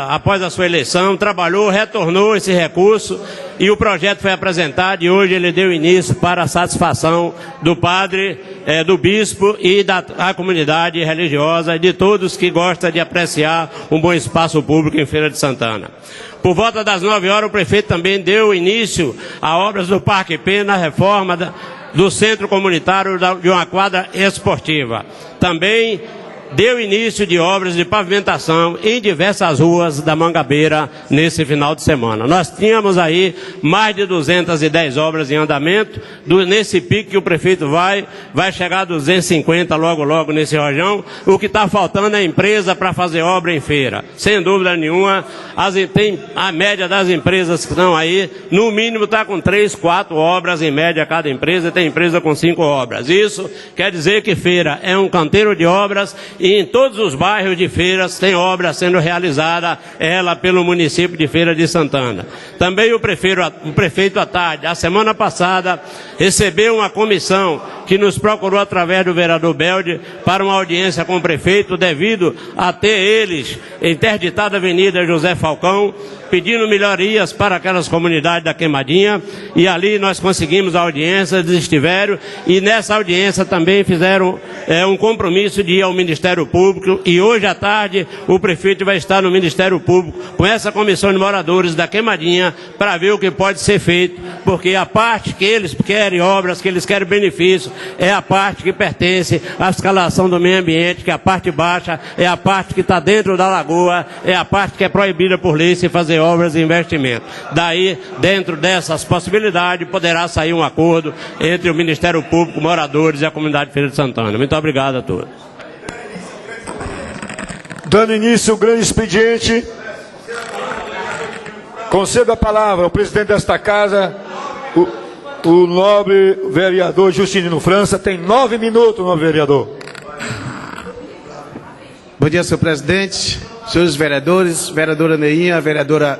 após a sua eleição, trabalhou, retornou esse recurso e o projeto foi apresentado e hoje ele deu início para a satisfação do padre, do bispo e da comunidade religiosa e de todos que gostam de apreciar um bom espaço público em Feira de Santana. Por volta das 9 horas, o prefeito também deu início a obras do Parque P na reforma do centro comunitário de uma quadra esportiva. Também deu início de obras de pavimentação em diversas ruas da Mangabeira nesse final de semana. Nós tínhamos aí mais de 210 obras em andamento, nesse pico que o prefeito vai chegar a 250 logo nesse rojão. O que está faltando é empresa para fazer obra em feira. Sem dúvida nenhuma, tem a média das empresas que estão aí, no mínimo está com 3, 4 obras em média cada empresa, tem empresa com 5 obras. Isso quer dizer que feira é um canteiro de obras e em todos os bairros de feiras tem obra sendo realizada, ela pelo município de Feira de Santana. Também o prefeito à tarde, a semana passada, recebeu uma comissão que nos procurou através do vereador Belde para uma audiência com o prefeito, devido a ter eles interditado a Avenida José Falcão, pedindo melhorias para aquelas comunidades da Queimadinha, e ali nós conseguimos a audiência, eles estiveram, e nessa audiência também fizeram um compromisso de ir ao Ministério Público, e hoje à tarde o prefeito vai estar no Ministério Público com essa comissão de moradores da Queimadinha para ver o que pode ser feito, porque a parte que eles querem obras, que eles querem benefícios, é a parte que pertence à escalação do meio ambiente, que é a parte baixa, é a parte que está dentro da lagoa, é a parte que é proibida por lei se fazer obras e investimento. Daí, dentro dessas possibilidades, poderá sair um acordo entre o Ministério Público, moradores e a comunidade de Feira de Santana. Muito obrigado a todos. Dando início ao grande expediente, concedo a palavra ao presidente desta casa, o nobre vereador Justinino França. Tem 9 minutos, nobre vereador. Bom dia, senhor presidente, senhores vereadores, vereadora Neinha, vereadora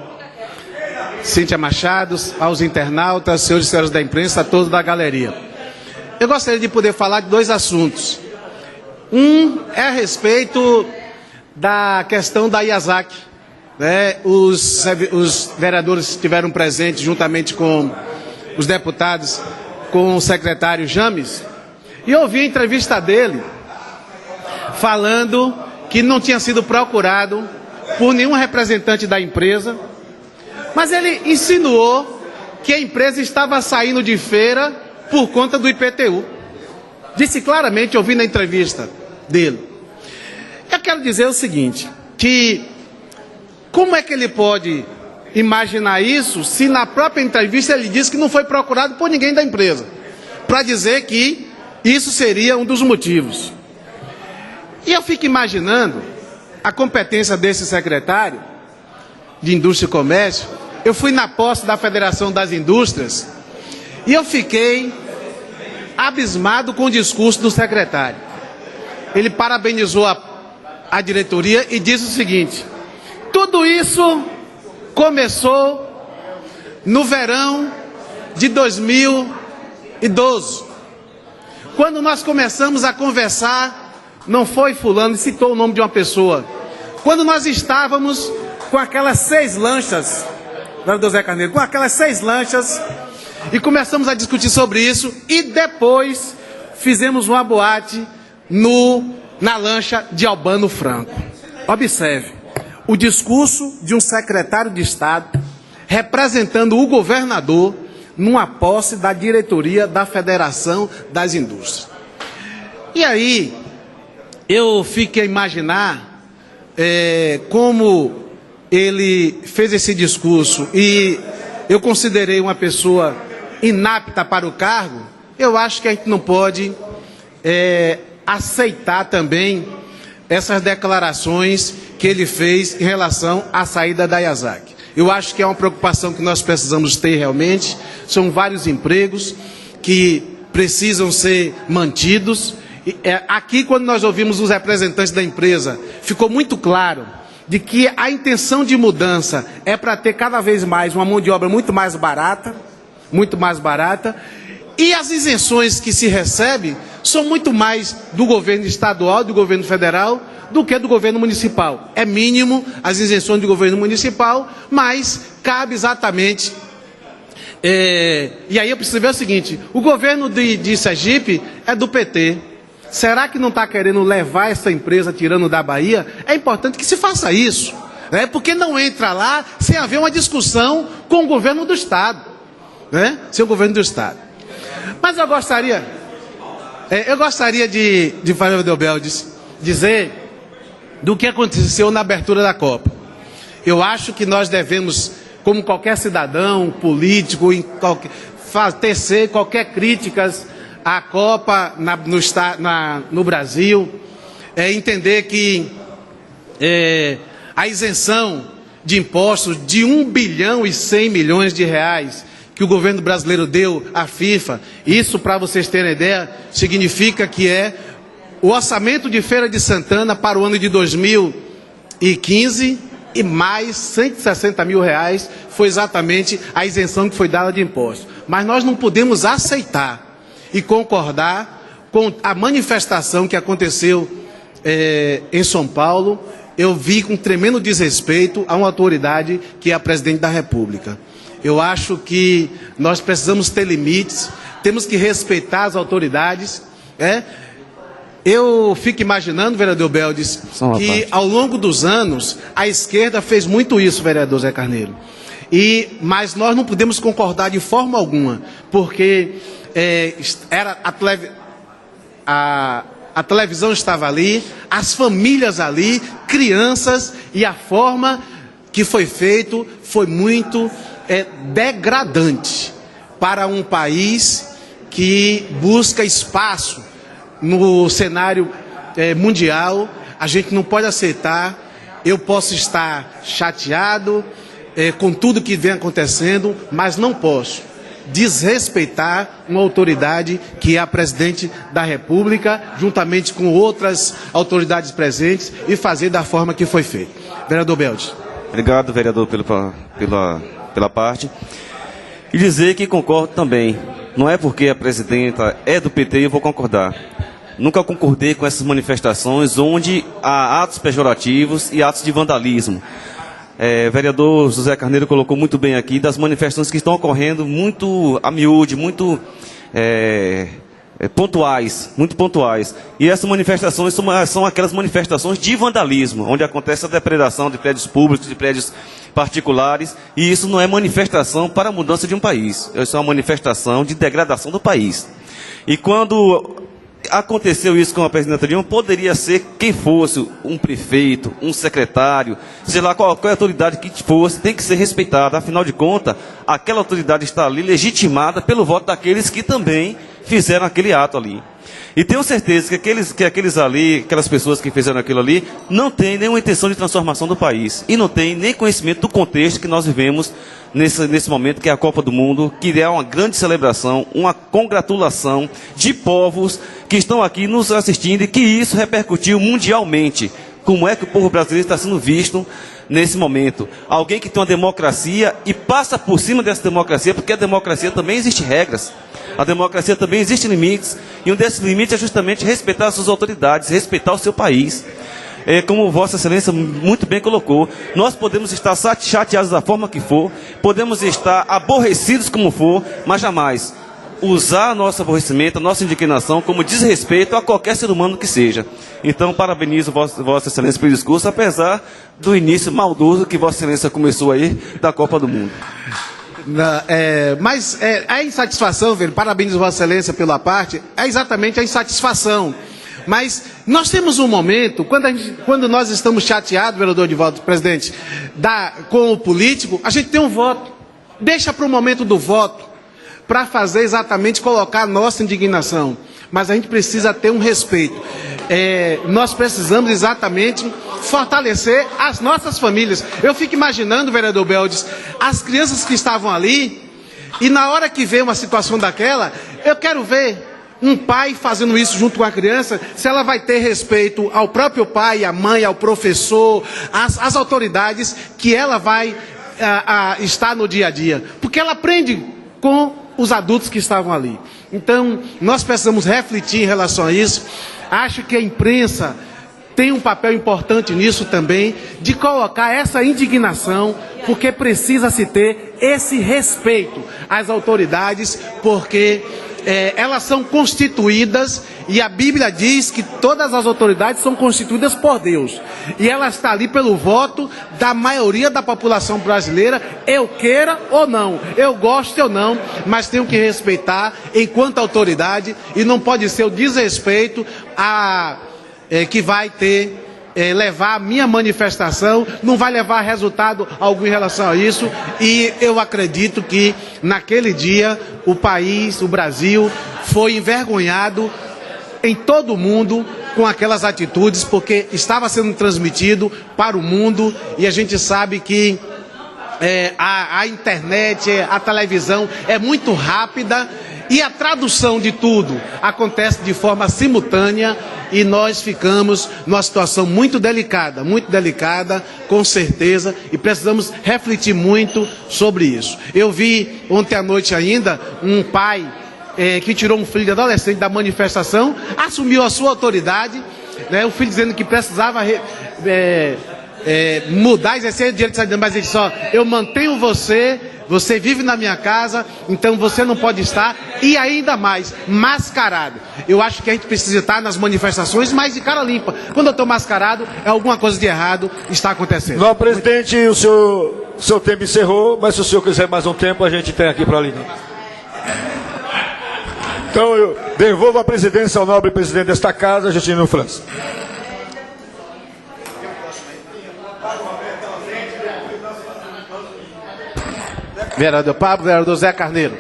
Cíntia Machado, aos internautas, senhores e senhoras da imprensa, a todos da galeria. Eu gostaria de poder falar de 2 assuntos. Um é a respeito da questão da IASAC. Os vereadores estiveram presentes juntamente com os deputados, com o secretário James, e eu ouvi a entrevista dele falando que não tinha sido procurado por nenhum representante da empresa, mas ele insinuou que a empresa estava saindo de feira por conta do IPTU. Disse claramente, ouvindo a entrevista dele. Eu quero dizer o seguinte, que como é que ele pode imaginar isso se na própria entrevista ele disse que não foi procurado por ninguém da empresa, para dizer que isso seria um dos motivos. E eu fico imaginando a competência desse secretário de Indústria e Comércio. Eu fui na posse da Federação das Indústrias e eu fiquei abismado com o discurso do secretário. Ele parabenizou a diretoria e disse o seguinte: tudo isso começou no verão de 2012, quando nós começamos a conversar. Não foi fulano, citou o nome de uma pessoa. Quando nós estávamos com aquelas 6 lanchas, vereador Zé Carneiro, com aquelas 6 lanchas, e começamos a discutir sobre isso, e depois fizemos uma boate na lancha de Albano Franco. Observe, o discurso de um secretário de Estado representando o governador numa posse da diretoria da Federação das Indústrias. E aí, eu fiquei a imaginar como ele fez esse discurso, e eu considerei uma pessoa inapta para o cargo. Eu acho que a gente não pode aceitar também essas declarações que ele fez em relação à saída da IASAC. Eu acho que é uma preocupação que nós precisamos ter realmente. São vários empregos que precisam ser mantidos. Aqui, quando nós ouvimos os representantes da empresa, ficou muito claro de que a intenção de mudança é para ter cada vez mais uma mão de obra muito mais barata, e as isenções que se recebe são muito mais do governo estadual, do governo federal, do que do governo municipal. É mínimo as isenções do governo municipal, mas cabe exatamente. E aí eu preciso ver o seguinte: o governo de Sergipe é do PT. Será que não está querendo levar essa empresa tirando da Bahia? É importante que se faça isso, né? Porque não entra lá sem haver uma discussão com o governo do Estado, né? Sem o governo do Estado. Mas eu gostaria de Fábio Delbeldes dizer do que aconteceu na abertura da Copa. Eu acho que nós devemos, como qualquer cidadão, político, tecer qualquer críticas à Copa no Brasil, entender que a isenção de impostos de 1 bilhão e 100 milhões de reais que o governo brasileiro deu à FIFA, isso, para vocês terem ideia, significa que o orçamento de Feira de Santana para o ano de 2015 e mais 160 mil reais foi exatamente a isenção que foi dada de impostos. Mas nós não podemos aceitar e concordar com a manifestação que aconteceu em São Paulo eu vi com tremendo desrespeito a uma autoridade que é a presidente da República. Eu acho que nós precisamos ter limites, temos que respeitar as autoridades, Eu fico imaginando, vereador Beldes, que ao longo dos anos a esquerda fez muito isso, vereador Zé Carneiro. Mas nós não podemos concordar de forma alguma, porque a televisão estava ali, as famílias ali, crianças, e a forma que foi feito foi muito degradante para um país que busca espaço no cenário mundial. A gente não pode aceitar. Eu posso estar chateado com tudo que vem acontecendo, mas não posso desrespeitar uma autoridade que é a presidente da República, juntamente com outras autoridades presentes, e fazer da forma que foi feito. Vereador Beldes. Obrigado, vereador, pela parte. E dizer que concordo também. Não é porque a presidenta é do PT eu vou concordar. Nunca concordei com essas manifestações onde há atos pejorativos e atos de vandalismo. Vereador José Carneiro colocou muito bem aqui das manifestações que estão ocorrendo muito a miúde, muito pontuais, muito pontuais. E essas manifestações são aquelas manifestações de vandalismo, onde acontece a depredação de prédios públicos, de prédios particulares, e isso não é manifestação para a mudança de um país, isso é uma manifestação de degradação do país. E quando aconteceu isso com a presidenta Dilma, poderia ser quem fosse, um prefeito, um secretário, sei lá, qualquer autoridade que fosse, tem que ser respeitada. Afinal de contas, aquela autoridade está ali legitimada pelo voto daqueles que também fizeram aquele ato ali. E tenho certeza que aquelas pessoas que fizeram aquilo ali, não têm nenhuma intenção de transformação do país. E não têm nem conhecimento do contexto que nós vivemos nesse momento, que é a Copa do Mundo, que é uma grande celebração, uma congratulação de povos que estão aqui nos assistindo, e que isso repercutiu mundialmente. Como é que o povo brasileiro está sendo visto nesse momento? Alguém que tem uma democracia e passa por cima dessa democracia, porque a democracia também existe regras. A democracia também existe limites, e um desses limites é justamente respeitar as suas autoridades, respeitar o seu país. Como Vossa Excelência muito bem colocou, nós podemos estar chateados da forma que for, podemos estar aborrecidos como for, mas jamais usar nosso aborrecimento, a nossa indignação como desrespeito a qualquer ser humano que seja. Então, parabenizo Vossa Excelência pelo discurso, apesar do início maldoso que Vossa Excelência começou aí da Copa do Mundo. Mas a insatisfação, velho, parabenizo Vossa Excelência pela parte, é exatamente a insatisfação. Mas nós temos um momento, quando nós estamos chateados, vereador de voto, presidente, com o político, a gente tem um voto. Deixa para o momento do voto, para fazer exatamente, colocar a nossa indignação. Mas a gente precisa ter um respeito. Nós precisamos exatamente fortalecer as nossas famílias. Eu fico imaginando, vereador Beldes, as crianças que estavam ali, e na hora que vê uma situação daquela, eu quero ver um pai fazendo isso junto com a criança, se ela vai ter respeito ao próprio pai, à mãe, ao professor, às autoridades que ela vai estar no dia a dia. Porque ela aprende com os adultos que estavam ali. Então, nós precisamos refletir em relação a isso. Acho que a imprensa tem um papel importante nisso também, de colocar essa indignação, porque precisa se ter esse respeito às autoridades, porque elas são constituídas, e a Bíblia diz que todas as autoridades são constituídas por Deus, e ela está ali pelo voto da maioria da população brasileira, eu queira ou não, eu gosto ou não, mas tenho que respeitar enquanto autoridade, e não pode ser o desrespeito que vai levar a minha manifestação, não vai levar resultado algum em relação a isso, e eu acredito que naquele dia o país, o Brasil, foi envergonhado em todo o mundo com aquelas atitudes, porque estava sendo transmitido para o mundo, e a gente sabe que a internet, a televisão é muito rápida, e a tradução de tudo acontece de forma simultânea, e nós ficamos numa situação muito delicada, com certeza, e precisamos refletir muito sobre isso. Eu vi ontem à noite ainda um pai que tirou um filho adolescente da manifestação, assumiu a sua autoridade né? O filho dizendo que precisava mudar, exercer o direito de cidadania, mas ele só, eu mantenho você, você vive na minha casa, então você não pode estar, e ainda mais, mascarado. Eu acho que a gente precisa estar nas manifestações, mas de cara limpa. Quando eu estou mascarado, alguma coisa de errado está acontecendo. Não, presidente, o seu tempo encerrou, mas se o senhor quiser mais um tempo, a gente tem aqui para ali. Então eu devolvo a presidência ao nobre presidente desta casa, Justino França. Vereador Pablo, vereador Zé Carneiro.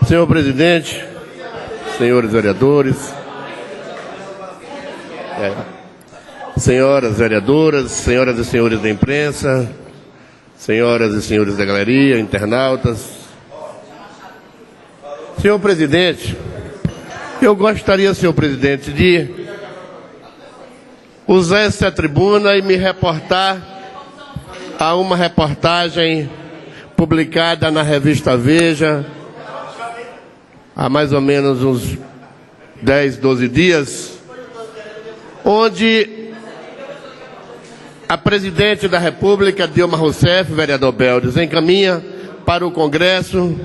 Senhor presidente, senhores vereadores, senhoras vereadoras, senhoras e senhores da imprensa, senhoras e senhores da galeria, internautas. Senhor presidente, eu gostaria, senhor presidente, de usar essa tribuna e me reportar a uma reportagem publicada na revista Veja, há mais ou menos uns 10, 12 dias, onde a presidente da República, Dilma Rousseff, vereador Beldes, encaminha para o Congresso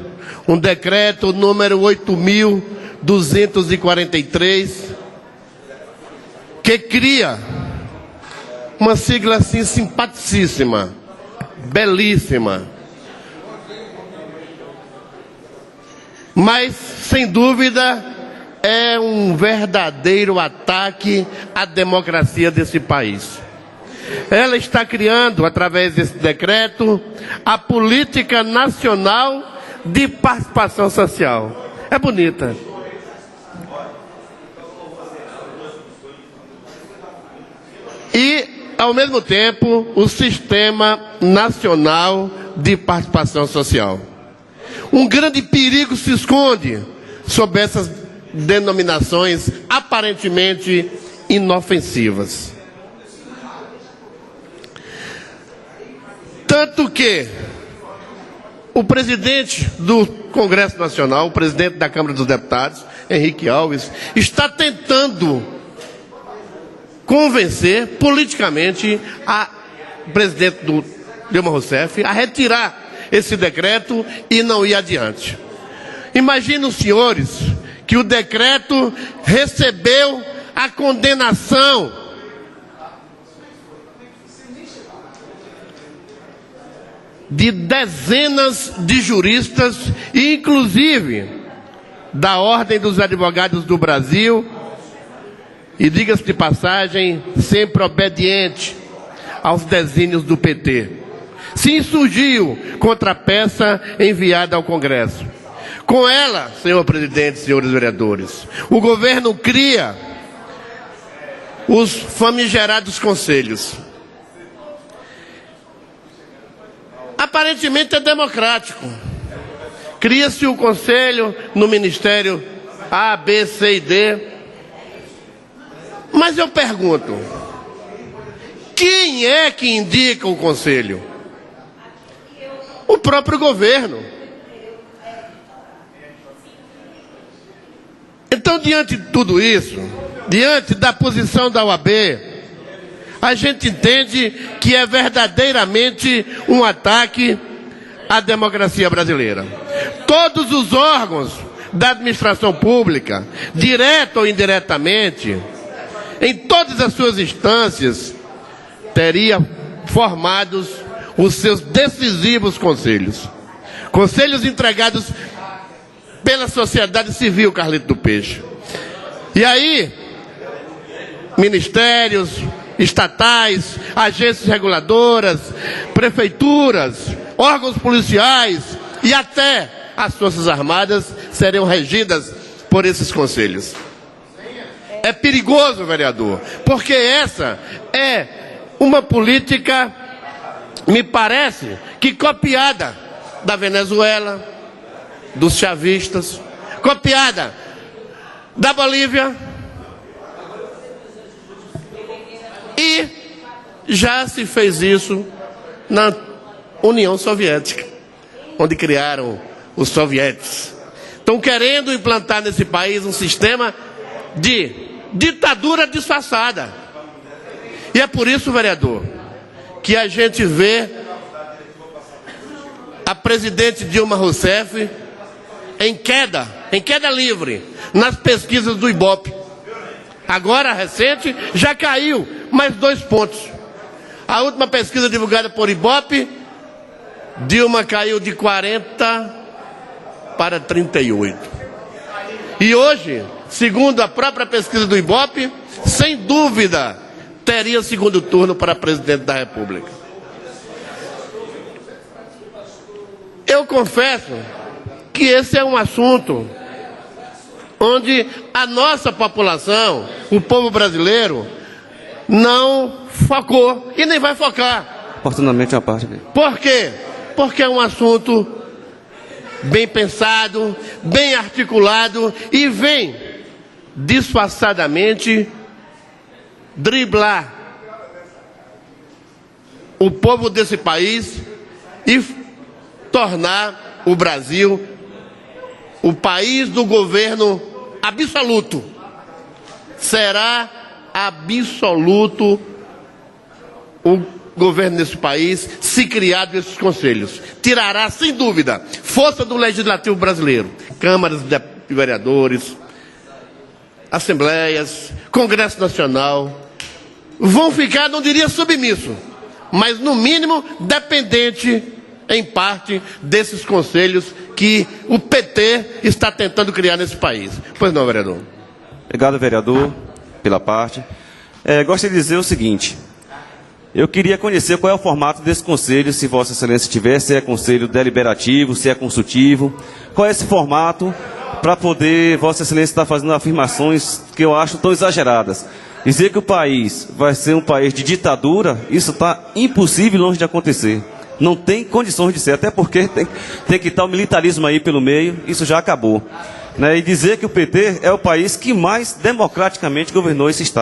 um decreto número 8.243, que cria uma sigla assim simpaticíssima, belíssima, mas, sem dúvida, é um verdadeiro ataque à democracia desse país. Ela está criando, através desse decreto, a Política Nacional de Participação Social. É bonita. E, ao mesmo tempo, o Sistema Nacional de Participação Social. Um grande perigo se esconde sob essas denominações aparentemente inofensivas. Tanto que o presidente do Congresso Nacional, o presidente da Câmara dos Deputados, Henrique Alves, está tentando convencer politicamente a presidente do Dilma Rousseff a retirar esse decreto e não ir adiante. Imaginem os senhores que o decreto recebeu a condenação de dezenas de juristas, inclusive da Ordem dos Advogados do Brasil, e diga-se de passagem, sempre obediente aos desígnios do PT. Se insurgiu contra a peça enviada ao Congresso. Com ela, senhor presidente, senhores vereadores, o governo cria os famigerados conselhos. Aparentemente é democrático. Cria-se o conselho no Ministério A, B, C e D. Mas eu pergunto, quem é que indica o conselho? O próprio governo. Então, diante de tudo isso, diante da posição da OAB, a gente entende que é verdadeiramente um ataque à democracia brasileira. Todos os órgãos da administração pública, direto ou indiretamente, em todas as suas instâncias, teriam formados os seus decisivos conselhos. Conselhos entregados pela sociedade civil, Carlito do Peixe. E aí, ministérios estatais, agências reguladoras, prefeituras, órgãos policiais e até as Forças Armadas seriam regidas por esses conselhos. É perigoso, vereador, porque essa é uma política, me parece, que copiada da Venezuela, dos chavistas, copiada da Bolívia, e já se fez isso na União Soviética, onde criaram os sovietes. Estão querendo implantar nesse país um sistema de ditadura disfarçada. E é por isso, vereador, que a gente vê a presidente Dilma Rousseff em queda livre, nas pesquisas do Ibope. Agora, recente, já caiu mais 2 pontos. A última pesquisa divulgada por Ibope, Dilma caiu de 40 para 38. E hoje, segundo a própria pesquisa do Ibope, sem dúvida, teria segundo turno para presidente da República. Eu confesso que esse é um assunto onde a nossa população, o povo brasileiro, não focou e nem vai focar. Oportunamente uma parte dele. Por quê? Porque é um assunto bem pensado, bem articulado e vem disfarçadamente driblar o povo desse país e tornar o Brasil o país do governo absoluto. Será absoluto o governo desse país se criado esses conselhos. Tirará, sem dúvida, força do legislativo brasileiro. Câmaras de vereadores, assembleias, Congresso Nacional. Vão ficar, não diria submisso, mas no mínimo dependente, em parte, desses conselhos que o PT está tentando criar nesse país. Pois não, vereador? Obrigado, vereador, pela parte. Gostaria de dizer o seguinte: eu queria conhecer qual é o formato desse conselho, se Vossa Excelência tiver, se é conselho deliberativo, se é consultivo. Qual é esse formato para poder Vossa Excelência estar fazendo afirmações que eu acho tão exageradas? Dizer que o país vai ser um país de ditadura, isso está impossível, longe de acontecer. Não tem condições de ser, até porque tem que estar o militarismo aí pelo meio, isso já acabou. E dizer que o PT é o país que mais democraticamente governou esse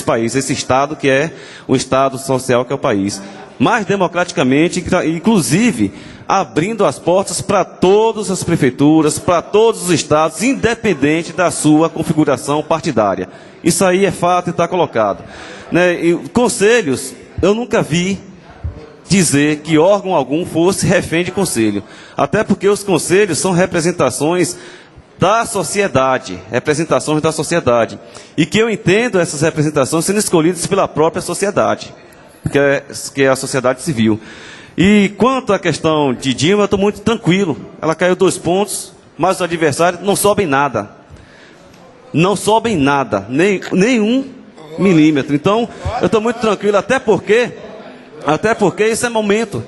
país, esse Estado que é o Estado social que é o país. Mais democraticamente, inclusive abrindo as portas para todas as prefeituras, para todos os estados, independente da sua configuração partidária. Isso aí é fato e está colocado. E conselhos, eu nunca vi dizer que órgão algum fosse refém de conselho. Até porque os conselhos são representações da sociedade, representações da sociedade. E que eu entendo essas representações sendo escolhidas pela própria sociedade, que é a sociedade civil. E quanto à questão de Dilma, eu estou muito tranquilo. Ela caiu 2 pontos, mas os adversários não sobem nada. Não sobem nada, nem 1 milímetro. Então, eu estou muito tranquilo, até porque isso é momento.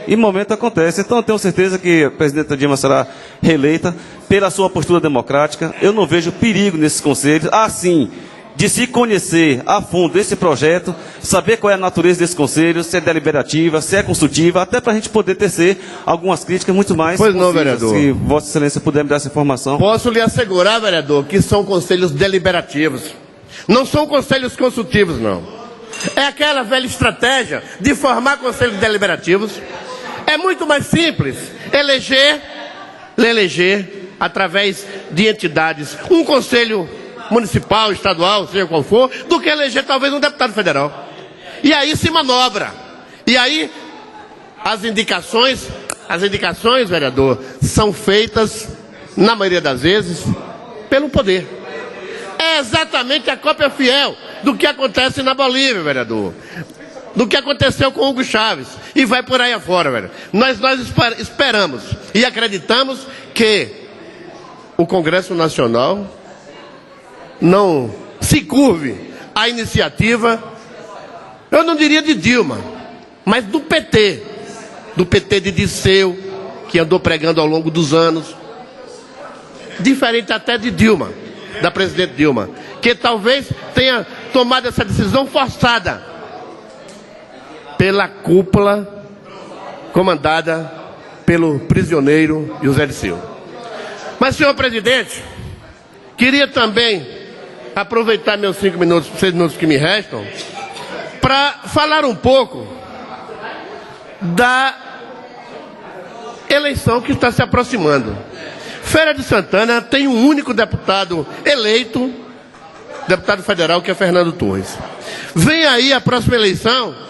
E momento acontece. Então eu tenho certeza que a presidenta Dilma será reeleita pela sua postura democrática. Eu não vejo perigo nesses conselhos. Assim, de se conhecer a fundo esse projeto, saber qual é a natureza desse conselho, se é deliberativa, se é consultiva, até para a gente poder tecer algumas críticas muito mais. Pois não, vereador. Se Vossa Excelência puder me dar essa informação. Posso lhe assegurar, vereador, que são conselhos deliberativos. Não são conselhos consultivos, não. É aquela velha estratégia de formar conselhos deliberativos. É muito mais simples eleger através de entidades, um conselho municipal, estadual, seja qual for, do que eleger talvez um deputado federal. E aí se manobra. E aí as indicações, vereador, são feitas, na maioria das vezes, pelo poder. É exatamente a cópia fiel do que acontece na Bolívia, vereador. Do que aconteceu com Hugo Chávez. E vai por aí afora, velho. Nós esperamos e acreditamos que o Congresso Nacional não se curve à iniciativa, eu não diria de Dilma, mas do PT. Do PT de Disseu, que andou pregando ao longo dos anos. Diferente até de Dilma, da presidente Dilma, que talvez tenha tomado essa decisão forçada, pela cúpula comandada pelo prisioneiro José Dirceu. Mas, senhor presidente, queria também aproveitar meus 6 minutos que me restam, para falar um pouco da eleição que está se aproximando. Feira de Santana tem um único deputado eleito, deputado federal, que é Fernando Torres. Vem aí a próxima eleição,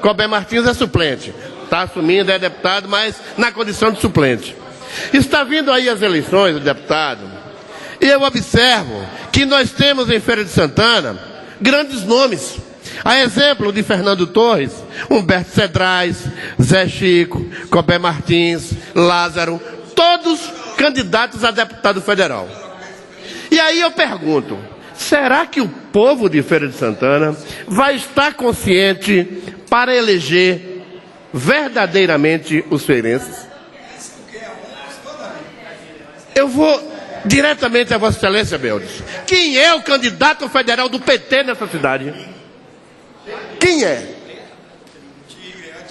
Cobé Martins é suplente. Está assumindo, é deputado, mas na condição de suplente. Está vindo aí as eleições, o deputado, e eu observo que nós temos em Feira de Santana grandes nomes. A exemplo de Fernando Torres, Humberto Cedrais, Zé Chico, Cobé Martins, Lázaro, todos candidatos a deputado federal. E aí eu pergunto, será que o povo de Feira de Santana vai estar consciente para eleger verdadeiramente os feirenses? Eu vou diretamente a Vossa Excelência, Beldes. Quem é o candidato federal do PT nessa cidade? Quem é?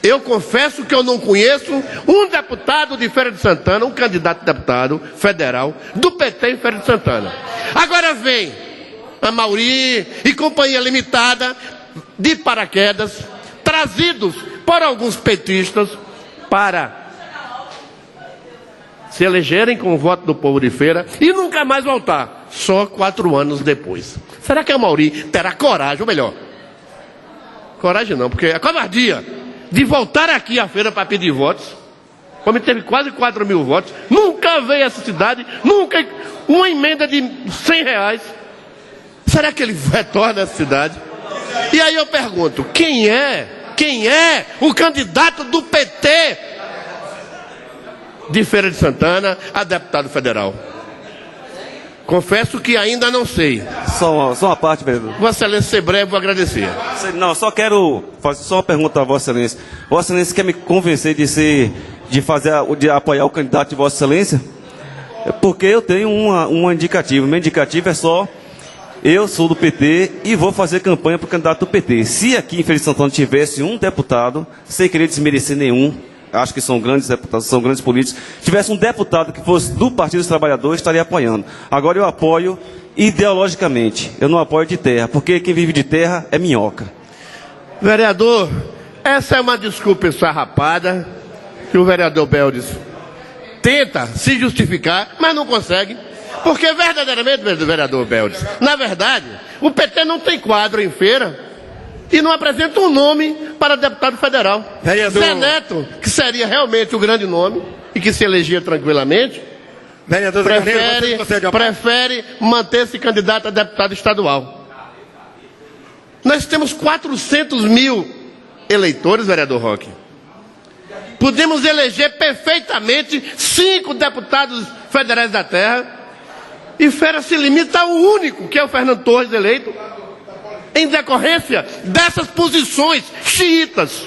Eu confesso que eu não conheço um deputado de Feira de Santana, um candidato a deputado federal do PT em Feira de Santana. Agora vem a Mauri e Companhia Limitada de paraquedas, trazidos por alguns petistas para se elegerem com o voto do povo de Feira e nunca mais voltar, só 4 anos depois. Será que a Mauri terá coragem, ou melhor, coragem não, porque a covardia de voltar aqui à feira para pedir votos, como teve quase 4 mil votos, nunca veio a essa cidade, nunca, uma emenda de R$100, será que ele retorna à cidade? E aí eu pergunto, quem é o candidato do PT de Feira de Santana a deputado federal? Confesso que ainda não sei. Só uma parte, vereador. Vossa Excelência, ser breve, vou agradecer. Não, só quero fazer só uma pergunta a Vossa Excelência. Vossa Excelência quer me convencer de apoiar o candidato de Vossa Excelência? Porque eu tenho uma indicativa. Meu indicativo é só: eu sou do PT e vou fazer campanha para o candidato do PT. Se aqui em Feira de Santana tivesse um deputado, sem querer desmerecer nenhum, acho que são grandes deputados, são grandes políticos, tivesse um deputado que fosse do Partido dos Trabalhadores, estaria apoiando. Agora eu apoio ideologicamente, eu não apoio de terra, porque quem vive de terra é minhoca. Vereador, essa é uma desculpa esfarrapada que o vereador Beldes tenta se justificar, mas não consegue. Porque verdadeiramente, vereador Beldes, na verdade, o PT não tem quadro em Feira e não apresenta um nome para deputado federal. Vereador Zé Neto, que seria realmente o grande nome e que se elegia tranquilamente, vereador prefere manter-se candidato a deputado estadual. Nós temos 400 mil eleitores, vereador Roque. Podemos eleger perfeitamente 5 deputados federais da terra e Feira se limita ao único, que é o Fernando Torres eleito, em decorrência dessas posições xiitas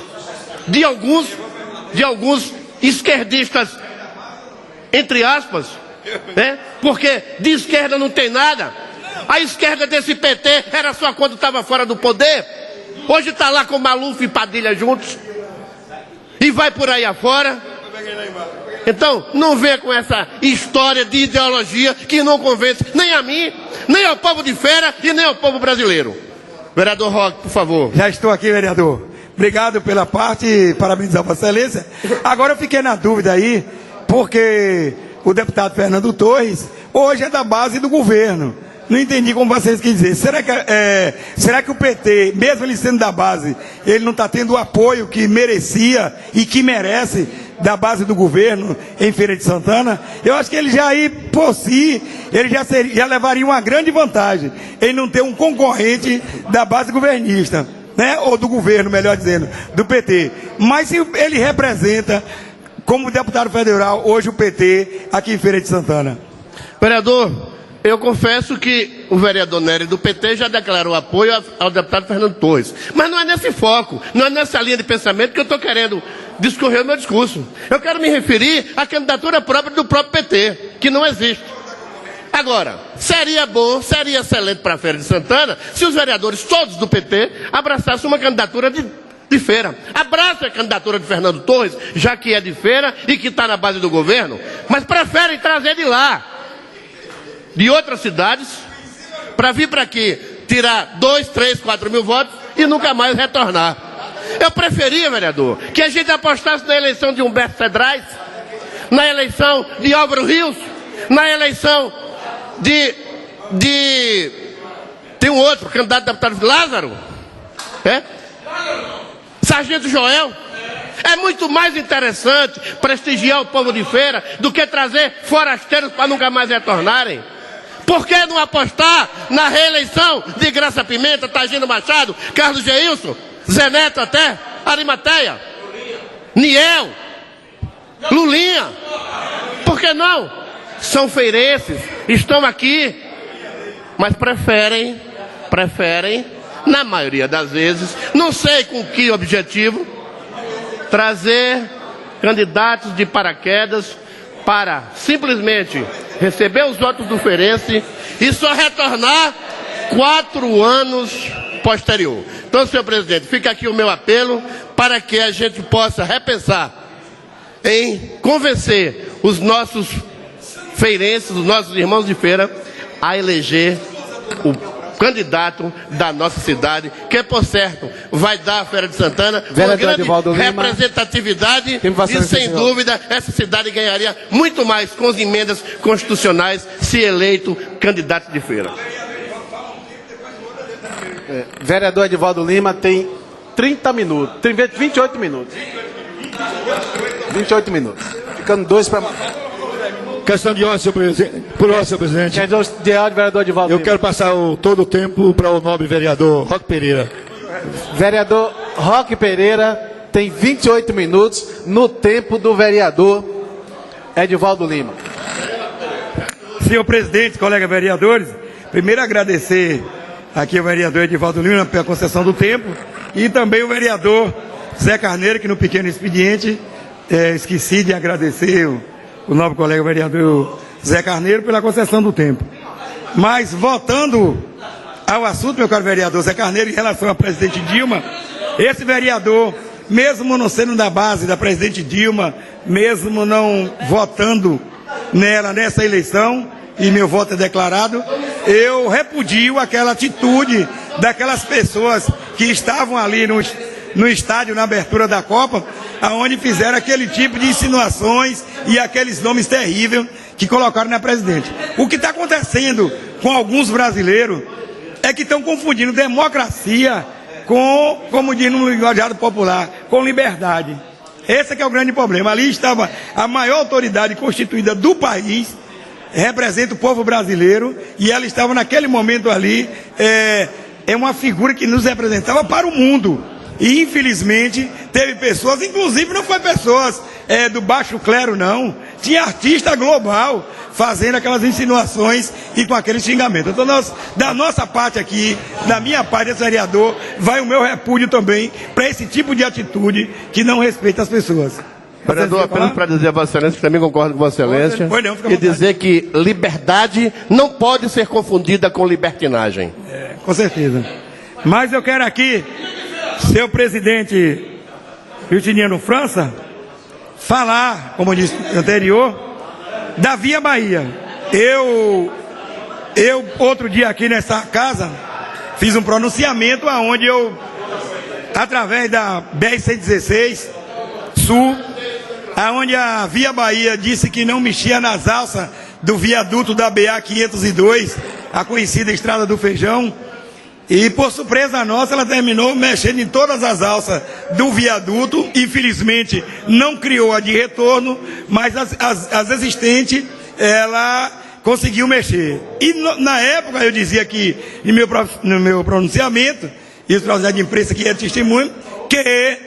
de alguns esquerdistas, entre aspas, né? Porque de esquerda não tem nada. A esquerda desse PT era só quando estava fora do poder. Hoje está lá com Maluf e Padilha juntos e vai por aí afora. Então, não venha com essa história de ideologia que não convence nem a mim, nem ao povo de Feira e nem ao povo brasileiro. Vereador Roque, por favor. Já estou aqui, vereador. Obrigado pela parte, parabenizar Vossa Excelência. Agora eu fiquei na dúvida aí, porque o deputado Fernando Torres hoje é da base do governo. Não entendi como vocês querem dizer. Será que o PT, mesmo ele sendo da base, ele não está tendo o apoio que merecia e que merece da base do governo em Feira de Santana? Eu acho que ele já aí, por si, ele já levaria uma grande vantagem em não ter um concorrente da base governista, né? Ou do governo, melhor dizendo, do PT. Mas se ele representa, como deputado federal, hoje o PT aqui em Feira de Santana. Vereador, eu confesso que o vereador Nery do PT já declarou apoio ao deputado Fernando Torres. Mas não é nesse foco, não é nessa linha de pensamento que eu estou querendo discorrer o meu discurso. Eu quero me referir à candidatura própria do próprio PT, que não existe. Agora, seria bom, seria excelente para a Feira de Santana, se os vereadores todos do PT abraçassem uma candidatura de Feira. Abraça a candidatura de Fernando Torres, já que é de Feira e que está na base do governo, mas preferem trazer de lá, de outras cidades, para vir para aqui, tirar 2, 3, 4 mil votos e nunca mais retornar. Eu preferia, vereador, que a gente apostasse na eleição de Humberto Cedrais, na eleição de Álvaro Rios, na eleição tem um outro candidato a deputado, Lázaro, Sargento Joel. É muito mais interessante prestigiar o povo de Feira do que trazer forasteiros para nunca mais retornarem. Por que não apostar na reeleição de Graça Pimenta, Tagino Machado, Carlos Geilson, Zé Neto até, Arimateia, Niel, Lulinha? Por que não? São feirenses, estão aqui, mas preferem, na maioria das vezes, não sei com que objetivo, trazer candidatos de paraquedas para simplesmente receber os votos do feirense e só retornar 4 anos posterior. Então, senhor presidente, fica aqui o meu apelo para que a gente possa repensar em convencer os nossos feirenses, os nossos irmãos de feira, a eleger o candidato da nossa cidade, que, por certo, vai dar à Feira de Santana uma grande representatividade e, sem dúvida, essa cidade ganharia muito mais com as emendas constitucionais se eleito candidato de feira. Vereador Edivaldo Lima tem 30 minutos, tem 28 minutos. 28 minutos. Ficando 2 para... Questão de ordem, senhor presidente. Por ordem, senhor presidente. Questão de ordem, vereador Edivaldo Eu Lima. quero passar todo o tempo para o nobre vereador Roque Pereira. Vereador Roque Pereira tem 28 minutos no tempo do vereador Edivaldo Lima. Senhor presidente, colegas vereadores, primeiro agradecer aqui ao vereador Edivaldo Lima pela concessão do tempo e também o vereador Zé Carneiro, que no pequeno expediente esqueci de agradecer o nobre colega vereador Zé Carneiro pela concessão do tempo. Mas, voltando ao assunto, meu caro vereador Zé Carneiro, em relação à presidente Dilma, esse vereador, mesmo não sendo da base da presidente Dilma, mesmo não votando nela nessa eleição, e meu voto é declarado, eu repudio aquela atitude daquelas pessoas que estavam ali no estádio, na abertura da Copa, aonde fizeram aquele tipo de insinuações e aqueles nomes terríveis que colocaram na presidente. O que está acontecendo com alguns brasileiros é que estão confundindo democracia com, como diz no linguajar popular, com liberdade. Esse é que é o grande problema. Ali estava a maior autoridade constituída do país, representa o povo brasileiro, e ela estava naquele momento ali, é uma figura que nos representava para o mundo. E infelizmente teve pessoas, inclusive não foi pessoas do baixo clero não, tinha artista global fazendo aquelas insinuações e com aquele xingamento. Então da nossa parte aqui, da minha parte, esse vereador, vai o meu repúdio também para esse tipo de atitude que não respeita as pessoas. Vereador, apenas para dizer a Vossa Excelência que também concordo com Vossa Excelência e dizer que liberdade não pode ser confundida com libertinagem. Com certeza. Mas eu quero aqui, seu presidente Justiniano França, falar, como eu disse anterior, da Via Bahia. Eu outro dia aqui nessa casa, fiz um pronunciamento onde eu, através da BR-116 Sul, aonde a Via Bahia disse que não mexia nas alças do viaduto da BA-502, a conhecida Estrada do Feijão, e por surpresa nossa ela terminou mexendo em todas as alças do viaduto. Infelizmente não criou a de retorno, mas as existentes ela conseguiu mexer. E na época eu dizia aqui no meu pronunciamento, e os profissionais de imprensa que é testemunho, que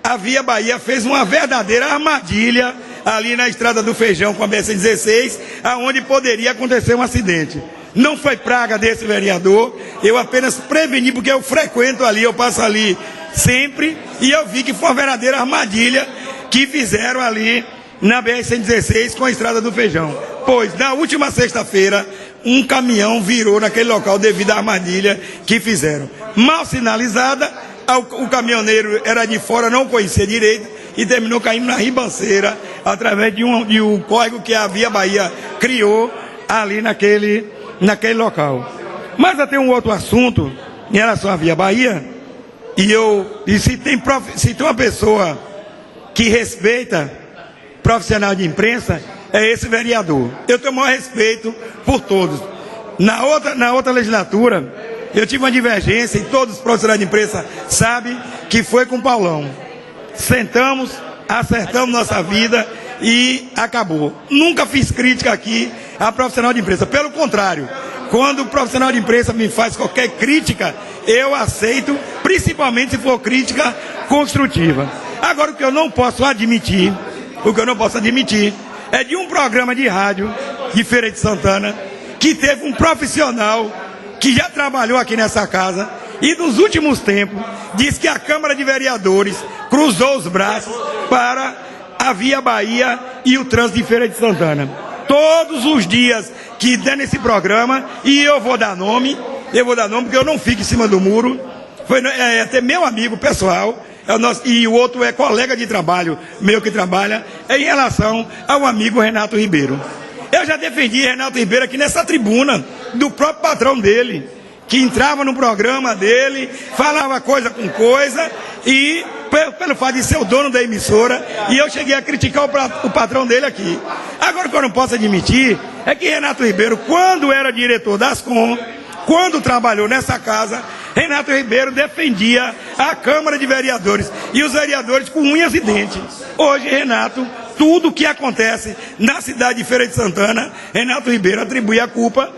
a Via Bahia fez uma verdadeira armadilha ali na Estrada do Feijão com a BR-116, aonde poderia acontecer um acidente. Não foi praga desse vereador, eu apenas preveni, porque eu frequento ali, eu passo ali sempre, e eu vi que foi uma verdadeira armadilha que fizeram ali na BR-116 com a Estrada do Feijão. Pois, na última sexta-feira, um caminhão virou naquele local devido à armadilha que fizeram. Mal sinalizada, o caminhoneiro era de fora, não conhecia direito e terminou caindo na ribanceira através de um córrego que a Via Bahia criou ali naquele local. Mas até um outro assunto em relação à Via Bahia, e se tem uma pessoa que respeita profissional de imprensa, é esse vereador. Eu tenho o maior respeito por todos. Na outra legislatura, eu tive uma divergência, e todos os profissionais de imprensa sabem que foi com o Paulão. Sentamos, acertamos nossa vida e acabou. Nunca fiz crítica aqui a profissional de imprensa. Pelo contrário, quando o profissional de imprensa me faz qualquer crítica, eu aceito, principalmente se for crítica construtiva. Agora, o que eu não posso admitir é de um programa de rádio de Feira de Santana que teve um profissional que já trabalhou aqui nessa casa e nos últimos tempos diz que a Câmara de Vereadores cruzou os braços para a Via Bahia e o trânsito de Feira de Santana. Todos os dias que der nesse programa, e eu vou dar nome porque eu não fico em cima do muro, foi até meu amigo pessoal, e o outro é colega de trabalho meu que trabalha, em relação ao amigo Renato Ribeiro. Eu já defendi Renato Ribeiro aqui nessa tribuna, do próprio patrão dele, que entrava no programa dele, falava coisa com coisa, e pelo fato de ser o dono da emissora, e eu cheguei a criticar o patrão dele aqui. Agora, o que eu não posso admitir é que Renato Ribeiro, quando era diretor das COM, quando trabalhou nessa casa, Renato Ribeiro defendia a Câmara de Vereadores, e os vereadores com unhas e dentes. Hoje, Renato, tudo o que acontece na cidade de Feira de Santana, Renato Ribeiro atribui a culpa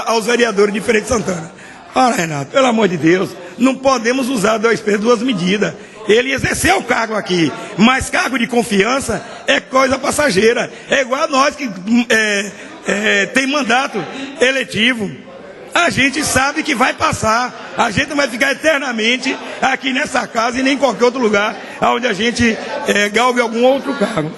aos vereadores de Feira de Santana. Ora, Renato, pelo amor de Deus, não podemos usar dois pesos, duas medidas. Ele exerceu o cargo aqui, mas cargo de confiança é coisa passageira. É igual a nós que tem mandato eletivo. A gente sabe que vai passar. A gente não vai ficar eternamente aqui nessa casa e nem em qualquer outro lugar onde a gente galgue algum outro cargo.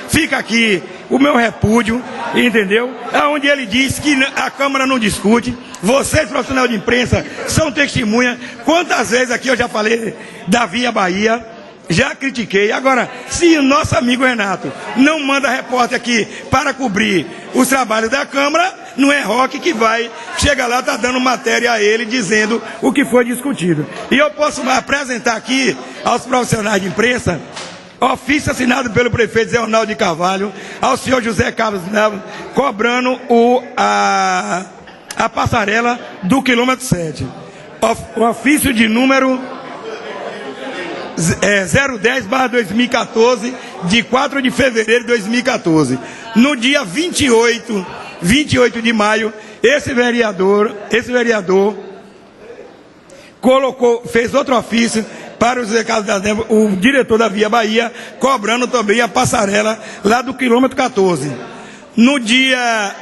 Fica aqui o meu repúdio, entendeu? Onde ele diz que a Câmara não discute. Vocês, profissionais de imprensa, são testemunha. Quantas vezes aqui eu já falei da Via Bahia, já critiquei. Agora, se o nosso amigo Renato não manda repórter aqui para cobrir os trabalhos da Câmara, não é Roque que vai chegar lá, tá dando matéria a ele, dizendo o que foi discutido. E eu posso apresentar aqui aos profissionais de imprensa ofício assinado pelo prefeito Zé Ronaldo de Carvalho ao senhor José Carlos Neves, cobrando a passarela do quilômetro 7. O ofício de número 010/2014, de 4 de fevereiro de 2014. No dia 28 de maio, esse vereador fez outro ofício para o José Carlos da Neva, o diretor da Via Bahia, cobrando também a passarela lá do quilômetro 14. No dia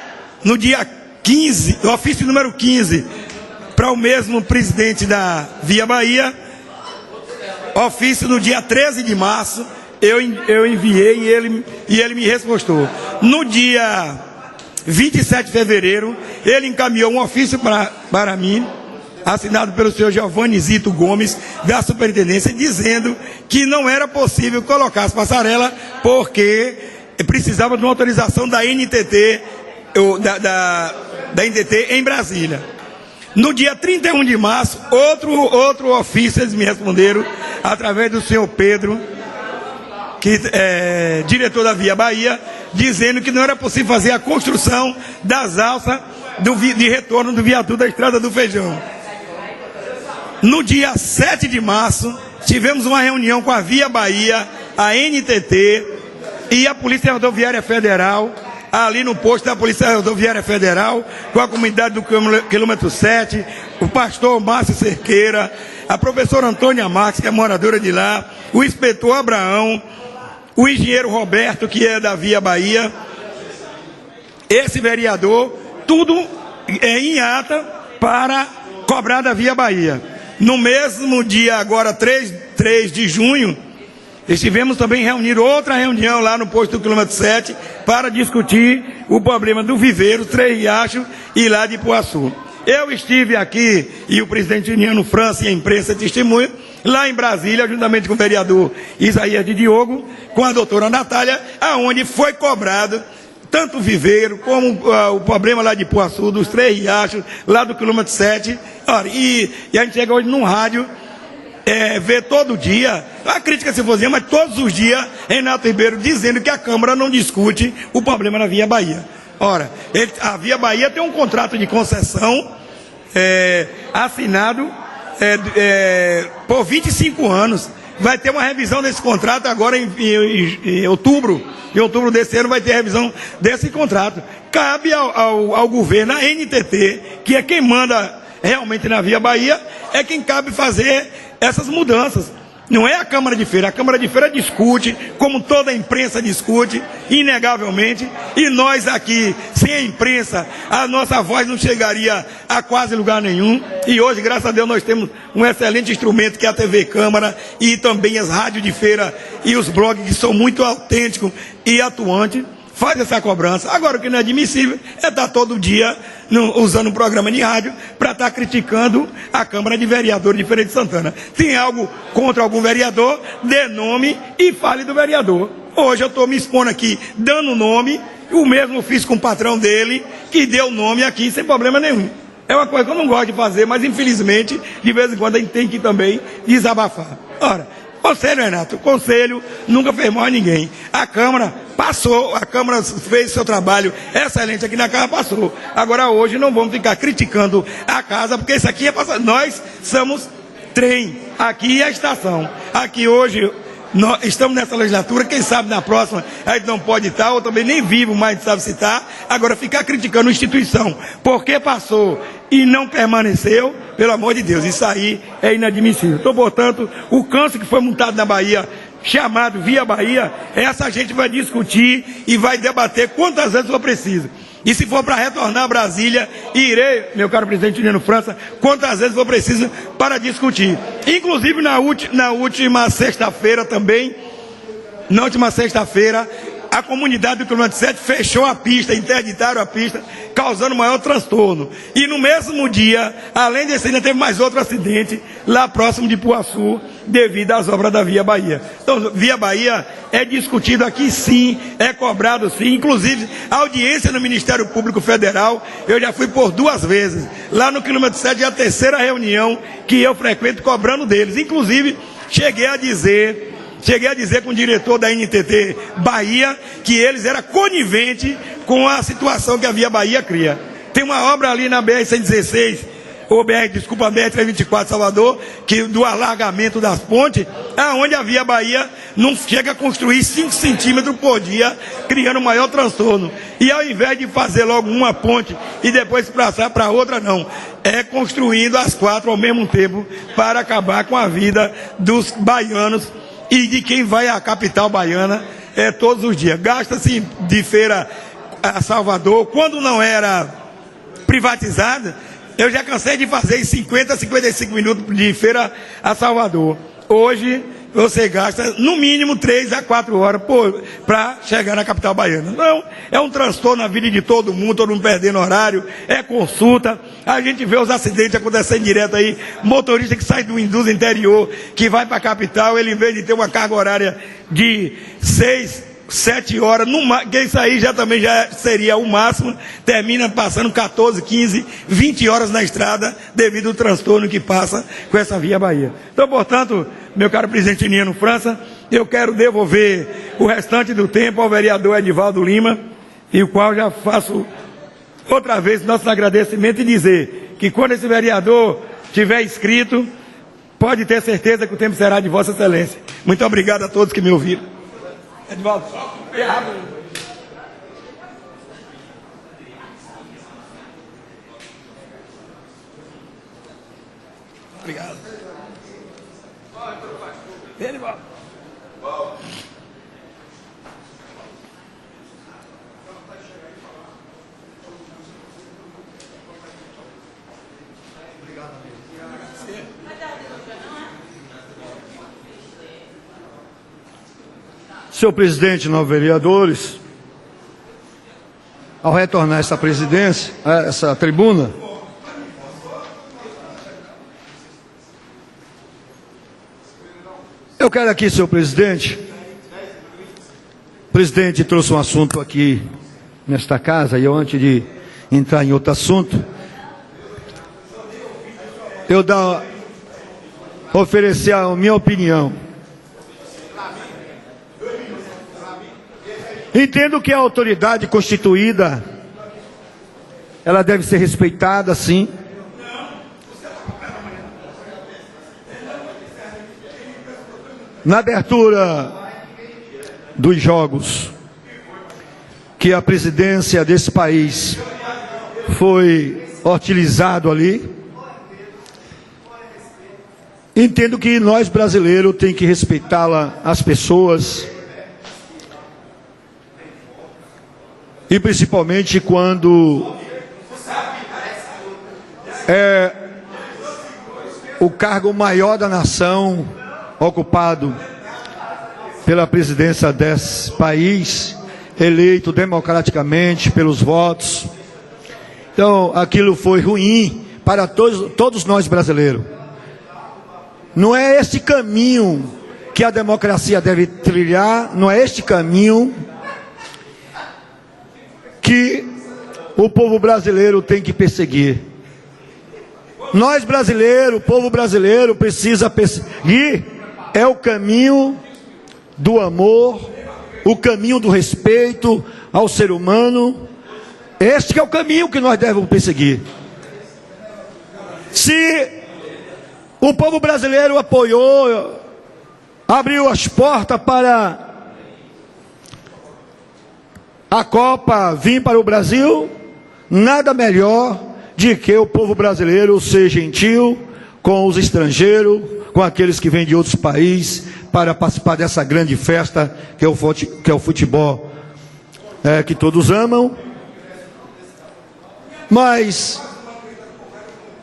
15, o ofício número 15, para o mesmo presidente da Via Bahia, ofício no dia 13 de março, eu enviei e ele me respostou. No dia 27 de fevereiro, ele encaminhou um ofício para mim, assinado pelo senhor Giovanni Zito Gomes, da superintendência, dizendo que não era possível colocar as passarelas, porque precisava de uma autorização da NTT, da NTT em Brasília. No dia 31 de março, outro ofício, eles me responderam, através do senhor Pedro, que é diretor da Via Bahia, dizendo que não era possível fazer a construção das alças de retorno do viaduto da Estrada do Feijão. No dia 7 de março, tivemos uma reunião com a Via Bahia, a NTT e a Polícia Rodoviária Federal, ali no posto da Polícia Rodoviária Federal, com a comunidade do quilômetro 7, o pastor Márcio Cerqueira, a professora Antônia Marques, que é moradora de lá, o inspetor Abraão, o engenheiro Roberto, que é da Via Bahia, esse vereador, tudo em ata para cobrar da Via Bahia. No mesmo dia, agora 3 de junho, estivemos também reunir outra reunião lá no posto do quilômetro 7 para discutir o problema do Viveiro, Três Riachos e lá de Ipuaçu. Eu estive aqui, e o presidente Niniano França e a imprensa testemunha, lá em Brasília, juntamente com o vereador Isaías de Diogo, com a doutora Natália, aonde foi cobrado tanto o viveiro, como o problema lá de Puaçu, dos 3 riachos, lá do quilômetro 7. Olha, e a gente chega hoje num rádio, vê todo dia, a crítica se fazia, mas todos os dias, Renato Ribeiro dizendo que a Câmara não discute o problema na Via Bahia. Ora, a Via Bahia tem um contrato de concessão assinado por 25 anos. Vai ter uma revisão desse contrato agora em outubro. Em outubro desse ano vai ter revisão desse contrato. Cabe ao governo, a NTT, que é quem manda realmente na Via Bahia, é quem cabe fazer essas mudanças. Não é a Câmara de Feira. A Câmara de Feira discute, como toda a imprensa discute, inegavelmente. E nós aqui, sem a imprensa, a nossa voz não chegaria a quase lugar nenhum. E hoje, graças a Deus, nós temos um excelente instrumento, que é a TV Câmara, e também as rádios de feira e os blogs, que são muito autênticos e atuantes. Faz essa cobrança. Agora, o que não é admissível é estar todo dia usando um programa de rádio para estar criticando a Câmara de Vereadores de Feira de Santana. Tem algo contra algum vereador, dê nome e fale do vereador. Hoje eu estou me expondo aqui, dando nome, o mesmo fiz com o patrão dele, que deu nome aqui sem problema nenhum. É uma coisa que eu não gosto de fazer, mas infelizmente, de vez em quando a gente tem que também desabafar. Ora, conselho, Renato, o conselho nunca fez mal a ninguém. A Câmara passou, a Câmara fez seu trabalho excelente aqui na casa, passou. Agora hoje não vamos ficar criticando a casa, porque isso aqui é passar. Nós somos trem, aqui é a estação. Aqui hoje nós estamos nessa legislatura, quem sabe na próxima a gente não pode estar, ou também nem vivo mais sabe se está. Agora ficar criticando a instituição, porque passou e não permaneceu, pelo amor de Deus, isso aí é inadmissível. Então, portanto, o câncer que foi montado na Bahia, chamado Via Bahia, essa gente vai discutir e vai debater quantas vezes for preciso. E se for para retornar a Brasília, irei, meu caro presidente Niniano França, quantas vezes for preciso para discutir. Inclusive na última sexta-feira também, a comunidade do quilômetro 7 fechou a pista, interditaram a pista, causando maior transtorno. E no mesmo dia, além desse, ainda teve mais outro acidente lá próximo de Puaçu, devido às obras da Via Bahia. Então, Via Bahia é discutido aqui sim, é cobrado sim, inclusive a audiência no Ministério Público Federal, eu já fui por 2 vezes. Lá no quilômetro 7 é a 3ª reunião que eu frequento cobrando deles. Inclusive, cheguei a dizer com o diretor da NTT Bahia que eles eram coniventes com a situação que a Via Bahia cria. Tem uma obra ali na BR-116, ou BR-324 Salvador, que do alargamento das pontes, aonde a Via Bahia não chega a construir 5 centímetros por dia, criando maior transtorno. E ao invés de fazer logo uma ponte e depois passar para outra, não. É construindo as 4 ao mesmo tempo para acabar com a vida dos baianos e de quem vai à capital baiana todos os dias. Gasta-se de Feira a Salvador, quando não era privatizada, eu já cansei de fazer em 50 a 55 minutos de Feira a Salvador. Hoje, você gasta no mínimo 3 a 4 horas para chegar na capital baiana. Então, é um transtorno na vida de todo mundo perdendo horário, é consulta. A gente vê os acidentes acontecendo direto aí, motorista que sai do indústria interior, que vai para a capital, ele em vez de ter uma carga horária de 6, 7 horas, que isso aí já seria o máximo, termina passando 14, 15, 20 horas na estrada, devido ao transtorno que passa com essa Via Bahia. Então, portanto, meu caro presidente Niniano França, eu quero devolver o restante do tempo ao vereador Edivaldo Lima, e o qual já faço outra vez nosso agradecimento e dizer que quando esse vereador tiver inscrito, pode ter certeza que o tempo será de Vossa Excelência. Muito obrigado a todos que me ouviram. Edivaldo, é rápido. Obrigado. Edivaldo. Senhor presidente, novos vereadores, ao retornar essa presidência, essa tribuna, Eu quero aqui, senhor presidente, o presidente trouxe um assunto aqui nesta casa, e eu, antes de entrar em outro assunto, eu oferecer a minha opinião. Entendo que a autoridade constituída, ela deve ser respeitada, sim. Na abertura dos jogos, que a presidência desse país foi utilizado ali, entendo que nós brasileiros temos que respeitá-la, as pessoas, e principalmente quando é o cargo maior da nação ocupado pela presidência desse país, eleito democraticamente pelos votos. Então, aquilo foi ruim para todos nós brasileiros. Não é este caminho que a democracia deve trilhar, não é este caminho que o povo brasileiro tem que perseguir. Nós brasileiros, o povo brasileiro precisa perseguir é o caminho do amor, o caminho do respeito ao ser humano. Este que é o caminho que nós devemos perseguir. Se o povo brasileiro apoiou, abriu as portas para a Copa vir para o Brasil, nada melhor de que o povo brasileiro ser gentil com os estrangeiros, com aqueles que vêm de outros países, para participar dessa grande festa que é o futebol, que todos amam. Mas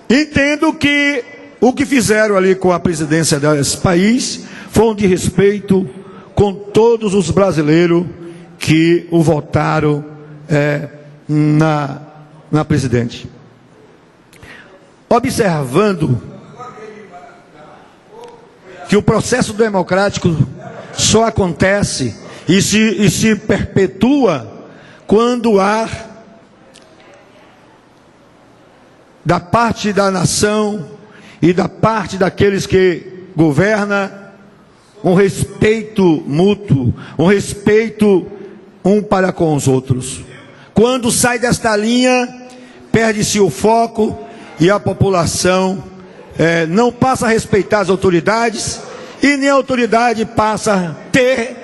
entendo que o que fizeram ali com a presidência desse país foi um desrespeito com todos os brasileiros que o votaram na presidente. Observando que o processo democrático só acontece e se perpetua quando há, da parte da nação e da parte daqueles que governam, um respeito mútuo, um respeito um para com os outros. Quando sai desta linha, perde-se o foco e a população não passa a respeitar as autoridades, e nem a autoridade passa a ter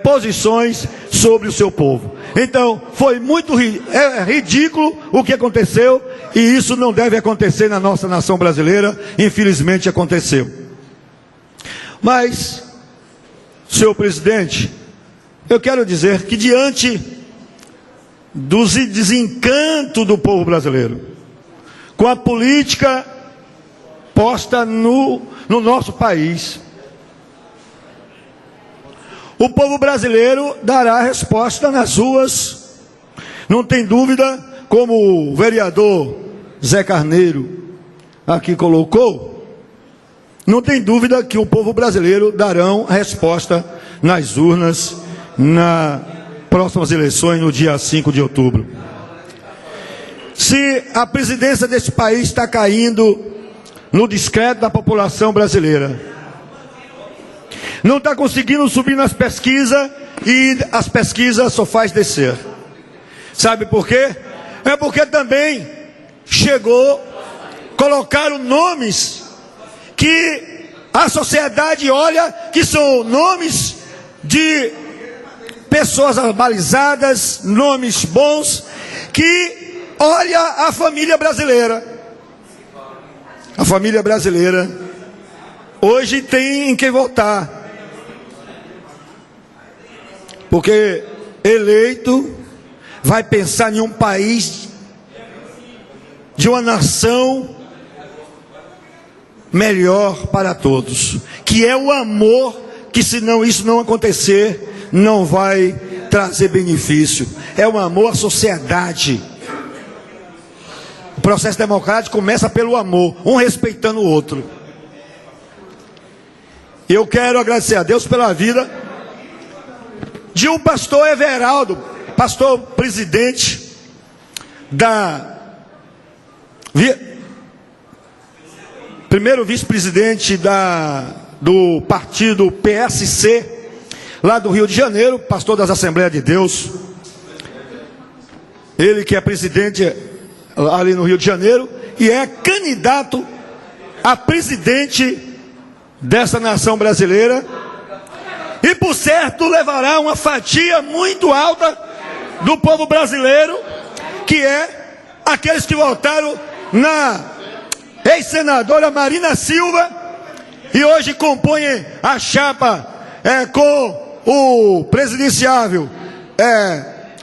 posições sobre o seu povo. Então, foi muito ridículo o que aconteceu, e isso não deve acontecer na nossa nação brasileira. Infelizmente aconteceu. Mas, senhor presidente, eu quero dizer que diante do desencanto do povo brasileiro com a política posta no nosso país, o povo brasileiro dará a resposta nas ruas. Não tem dúvida, como o vereador Zé Carneiro aqui colocou, não tem dúvida que o povo brasileiro darão a resposta nas urnas, nas próximas eleições, no dia 5 de outubro. Se a presidência desse país está caindo no descrédito da população brasileira, não está conseguindo subir nas pesquisas, e as pesquisas só faz descer. Sabe por quê? É porque também colocaram nomes que a sociedade olha que são nomes de pessoas abalizadas, nomes bons, que olha a família brasileira. A família brasileira hoje tem em quem votar, porque eleito vai pensar em um país, de uma nação melhor para todos, que é o amor, que se isso não acontecer, não vai trazer benefício. É o amor à sociedade. O processo democrático começa pelo amor, um respeitando o outro. Eu quero agradecer a Deus pela vida de um pastor Everaldo, pastor presidente primeiro vice-presidente do partido PSC, lá do Rio de Janeiro, pastor das Assembleias de Deus. Ele que é presidente ali no Rio de Janeiro e é candidato a presidente dessa nação brasileira. E por certo levará uma fatia muito alta do povo brasileiro, que é aqueles que votaram na ex-senadora Marina Silva e hoje compõem a chapa com o presidenciável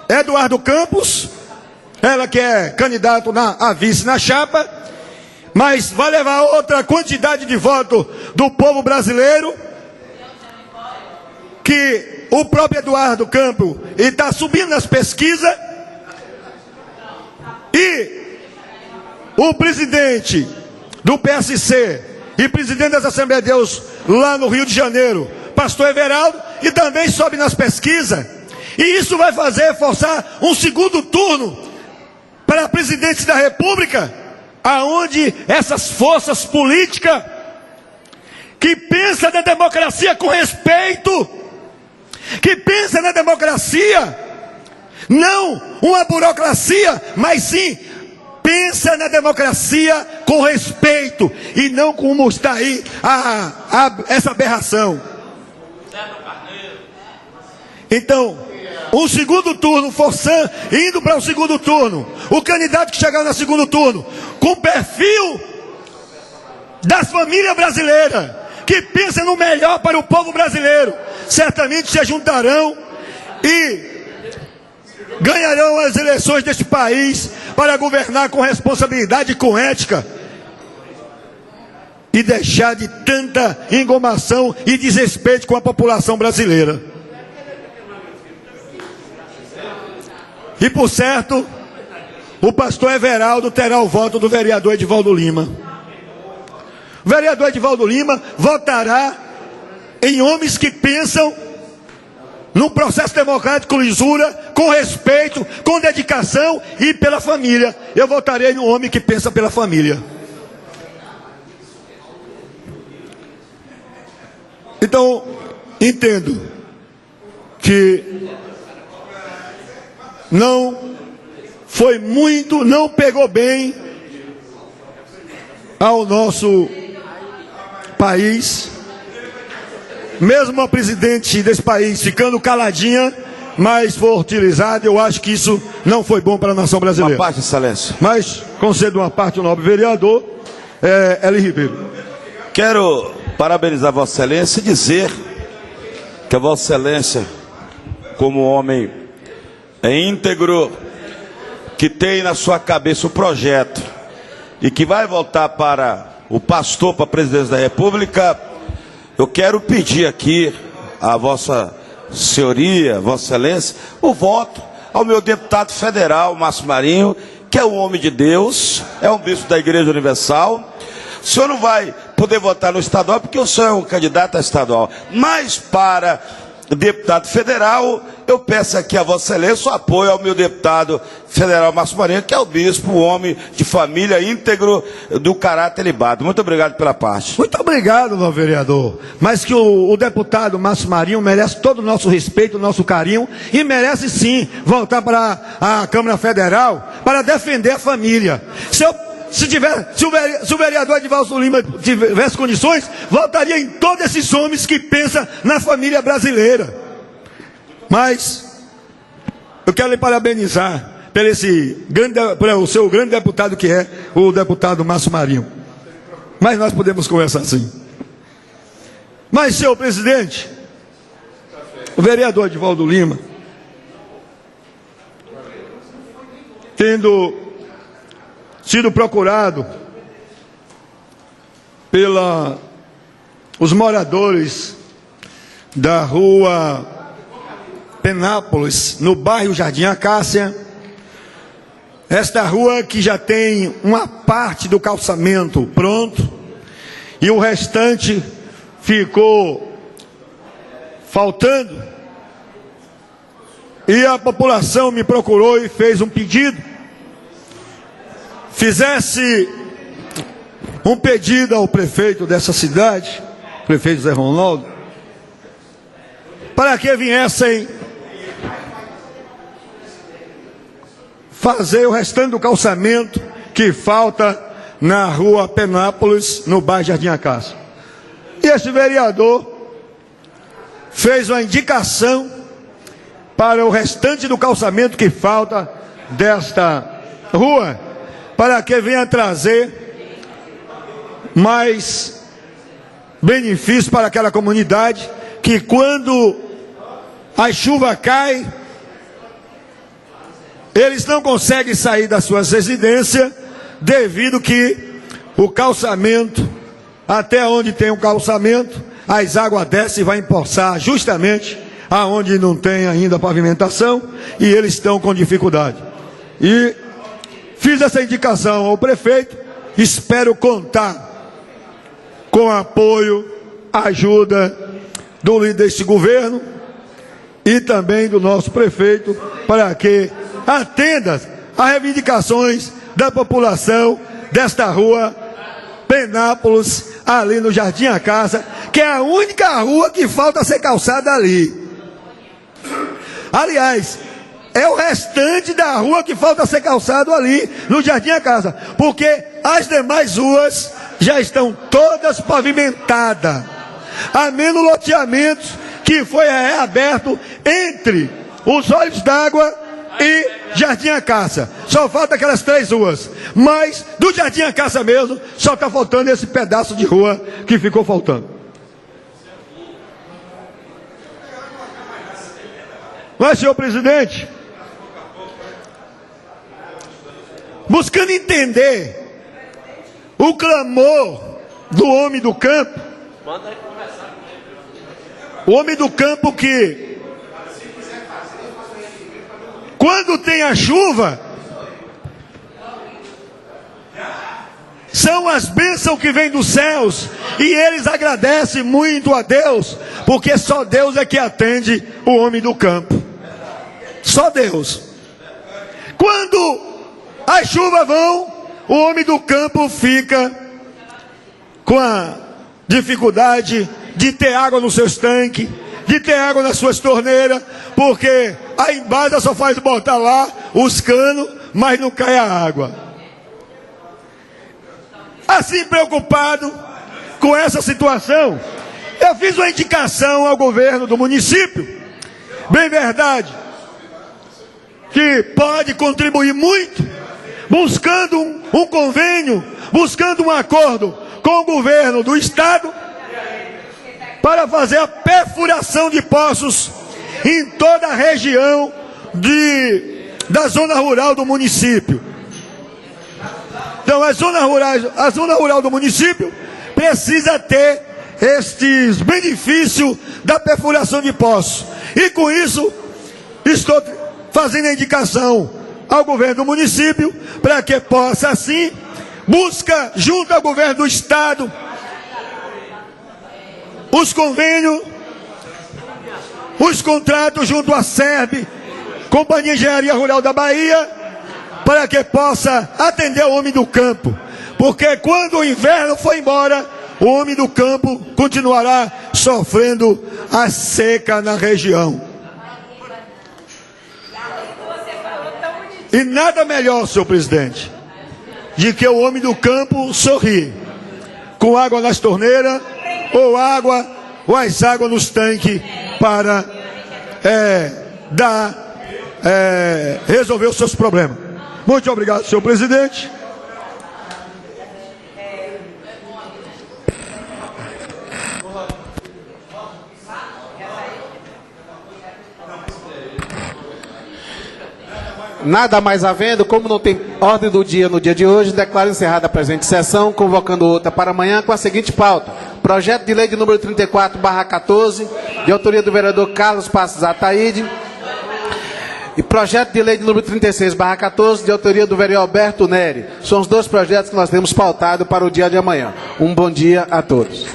Eduardo Campos, ela que é candidato a vice na chapa, mas vai levar outra quantidade de voto do povo brasileiro, que o próprio Eduardo Campos está subindo nas pesquisas, e o presidente do PSC e presidente das Assembleias de Deus lá no Rio de Janeiro, pastor Everaldo, e também sobe nas pesquisas, e isso vai forçar um segundo turno para presidente da República, aonde essas forças políticas que pensam na democracia com respeito, que pensam na democracia, não uma burocracia, mas sim pensa na democracia com respeito, e não como está aí essa aberração. Então, um segundo turno, indo para o segundo turno, o candidato que chegar no segundo turno, com perfil das famílias brasileiras, que pensa no melhor para o povo brasileiro, certamente se juntarão e ganharão as eleições deste país para governar com responsabilidade e com ética, e deixar de tanta engomação e desrespeito com a população brasileira. E por certo, o pastor Everaldo terá o voto do vereador Edivaldo Lima. O vereador Edivaldo Lima votará em homens que pensam num processo democrático com lisura, com respeito, com dedicação e pela família. Eu votarei num homem que pensa pela família. Então, entendo que não foi muito, não pegou bem ao nosso país, mesmo a presidente desse país ficando caladinha, mas foi utilizada. Eu acho que isso não foi bom para a nação brasileira. Uma parte, excelência. Mas concedo uma parte ao nobre vereador Eli Ribeiro. Quero parabenizar Vossa Excelência e dizer que a Vossa Excelência, como homem íntegro, que tem na sua cabeça o projeto e que vai voltar para o pastor, para a presidência da República, eu quero pedir aqui a Vossa Senhoria, Vossa Excelência, o voto ao meu deputado federal, Márcio Marinho, que é um homem de Deus, é um bispo da Igreja Universal. O senhor não vai poder votar no estadual, porque o senhor é um candidato a estadual, mas para deputado federal, eu peço aqui a Vossa Excelência o apoio ao meu deputado federal Márcio Marinho, que é o bispo, um homem de família íntegro, do caráter ilibado. Muito obrigado pela parte. Muito obrigado, meu vereador. Mas que o deputado Márcio Marinho merece todo o nosso respeito, o nosso carinho, e merece sim voltar para a Câmara Federal para defender a família. Se o vereador Edivaldo Lima tivesse condições, votaria em todos esses homens que pensam na família brasileira. Mas eu quero lhe parabenizar pelo seu grande deputado, que é o deputado Márcio Marinho. Mas nós podemos conversar assim. Mas, senhor presidente, o vereador Edivaldo Lima, tendo sido procurado os moradores da rua Penápolis, no bairro Jardim Acácia, esta rua que já tem uma parte do calçamento pronto e o restante ficou faltando, e a população me procurou e fez um pedido, fizesse um pedido ao prefeito dessa cidade, prefeito Zé Ronaldo, para que viessem fazer o restante do calçamento que falta na rua Penápolis, no bairro Jardim Acácio. E esse vereador fez uma indicação para o restante do calçamento que falta desta rua, para que venha trazer mais benefícios para aquela comunidade, que quando a chuva cai, eles não conseguem sair das suas residências, devido que o calçamento, até onde tem o calçamento, as águas descem e vai empoçar justamente aonde não tem ainda pavimentação, e eles estão com dificuldade. E fiz essa indicação ao prefeito, espero contar com apoio, ajuda do líder deste governo e também do nosso prefeito, para que atenda às reivindicações da população desta rua Penápolis, ali no Jardim A Casa, que é a única rua que falta ser calçada ali. Aliás, é o restante da rua que falta ser calçado ali no Jardim A Casa, porque as demais ruas já estão todas pavimentadas, a menos loteamentos que foi reaberto entre os Olhos d'Água e Jardim A Casa. Só falta aquelas 3 ruas, mas do Jardim A Casa mesmo só está faltando esse pedaço de rua que ficou faltando. Mas, senhor presidente, buscando entender o clamor do homem do campo, o homem do campo que, quando tem a chuva, são as bênçãos que vêm dos céus, e eles agradecem muito a Deus, porque só Deus é que atende o homem do campo. Só Deus. Quando as chuvas vão, o homem do campo fica com a dificuldade de ter água nos seus tanques, de ter água nas suas torneiras, porque a embasa só faz botar lá os canos, mas não cai a água. Assim, preocupado com essa situação, eu fiz uma indicação ao governo do município, bem verdade, que pode contribuir muito, buscando um convênio, buscando um acordo com o governo do estado, para fazer a perfuração de poços em toda a região da zona rural do município. Então a zona rural do município precisa ter estes benefícios da perfuração de poços. E com isso, estou fazendo a indicação ao governo do município, para que possa assim, busca junto ao governo do estado, os convênios, os contratos junto à SERB, Companhia de Engenharia Rural da Bahia, para que possa atender o homem do campo. Porque quando o inverno for embora, o homem do campo continuará sofrendo a seca na região. E nada melhor, senhor presidente, de que o homem do campo sorrir, com água nas torneiras, ou as águas nos tanques, para resolver os seus problemas. Muito obrigado, senhor presidente. Nada mais havendo, como não tem ordem do dia no dia de hoje, declaro encerrada a presente sessão, convocando outra para amanhã com a seguinte pauta: projeto de lei de número 34/14, de autoria do vereador Carlos Passos Ataíde, e projeto de lei de número 36/14, de autoria do vereador Alberto Neri. São os 2 projetos que nós temos pautado para o dia de amanhã. Um bom dia a todos.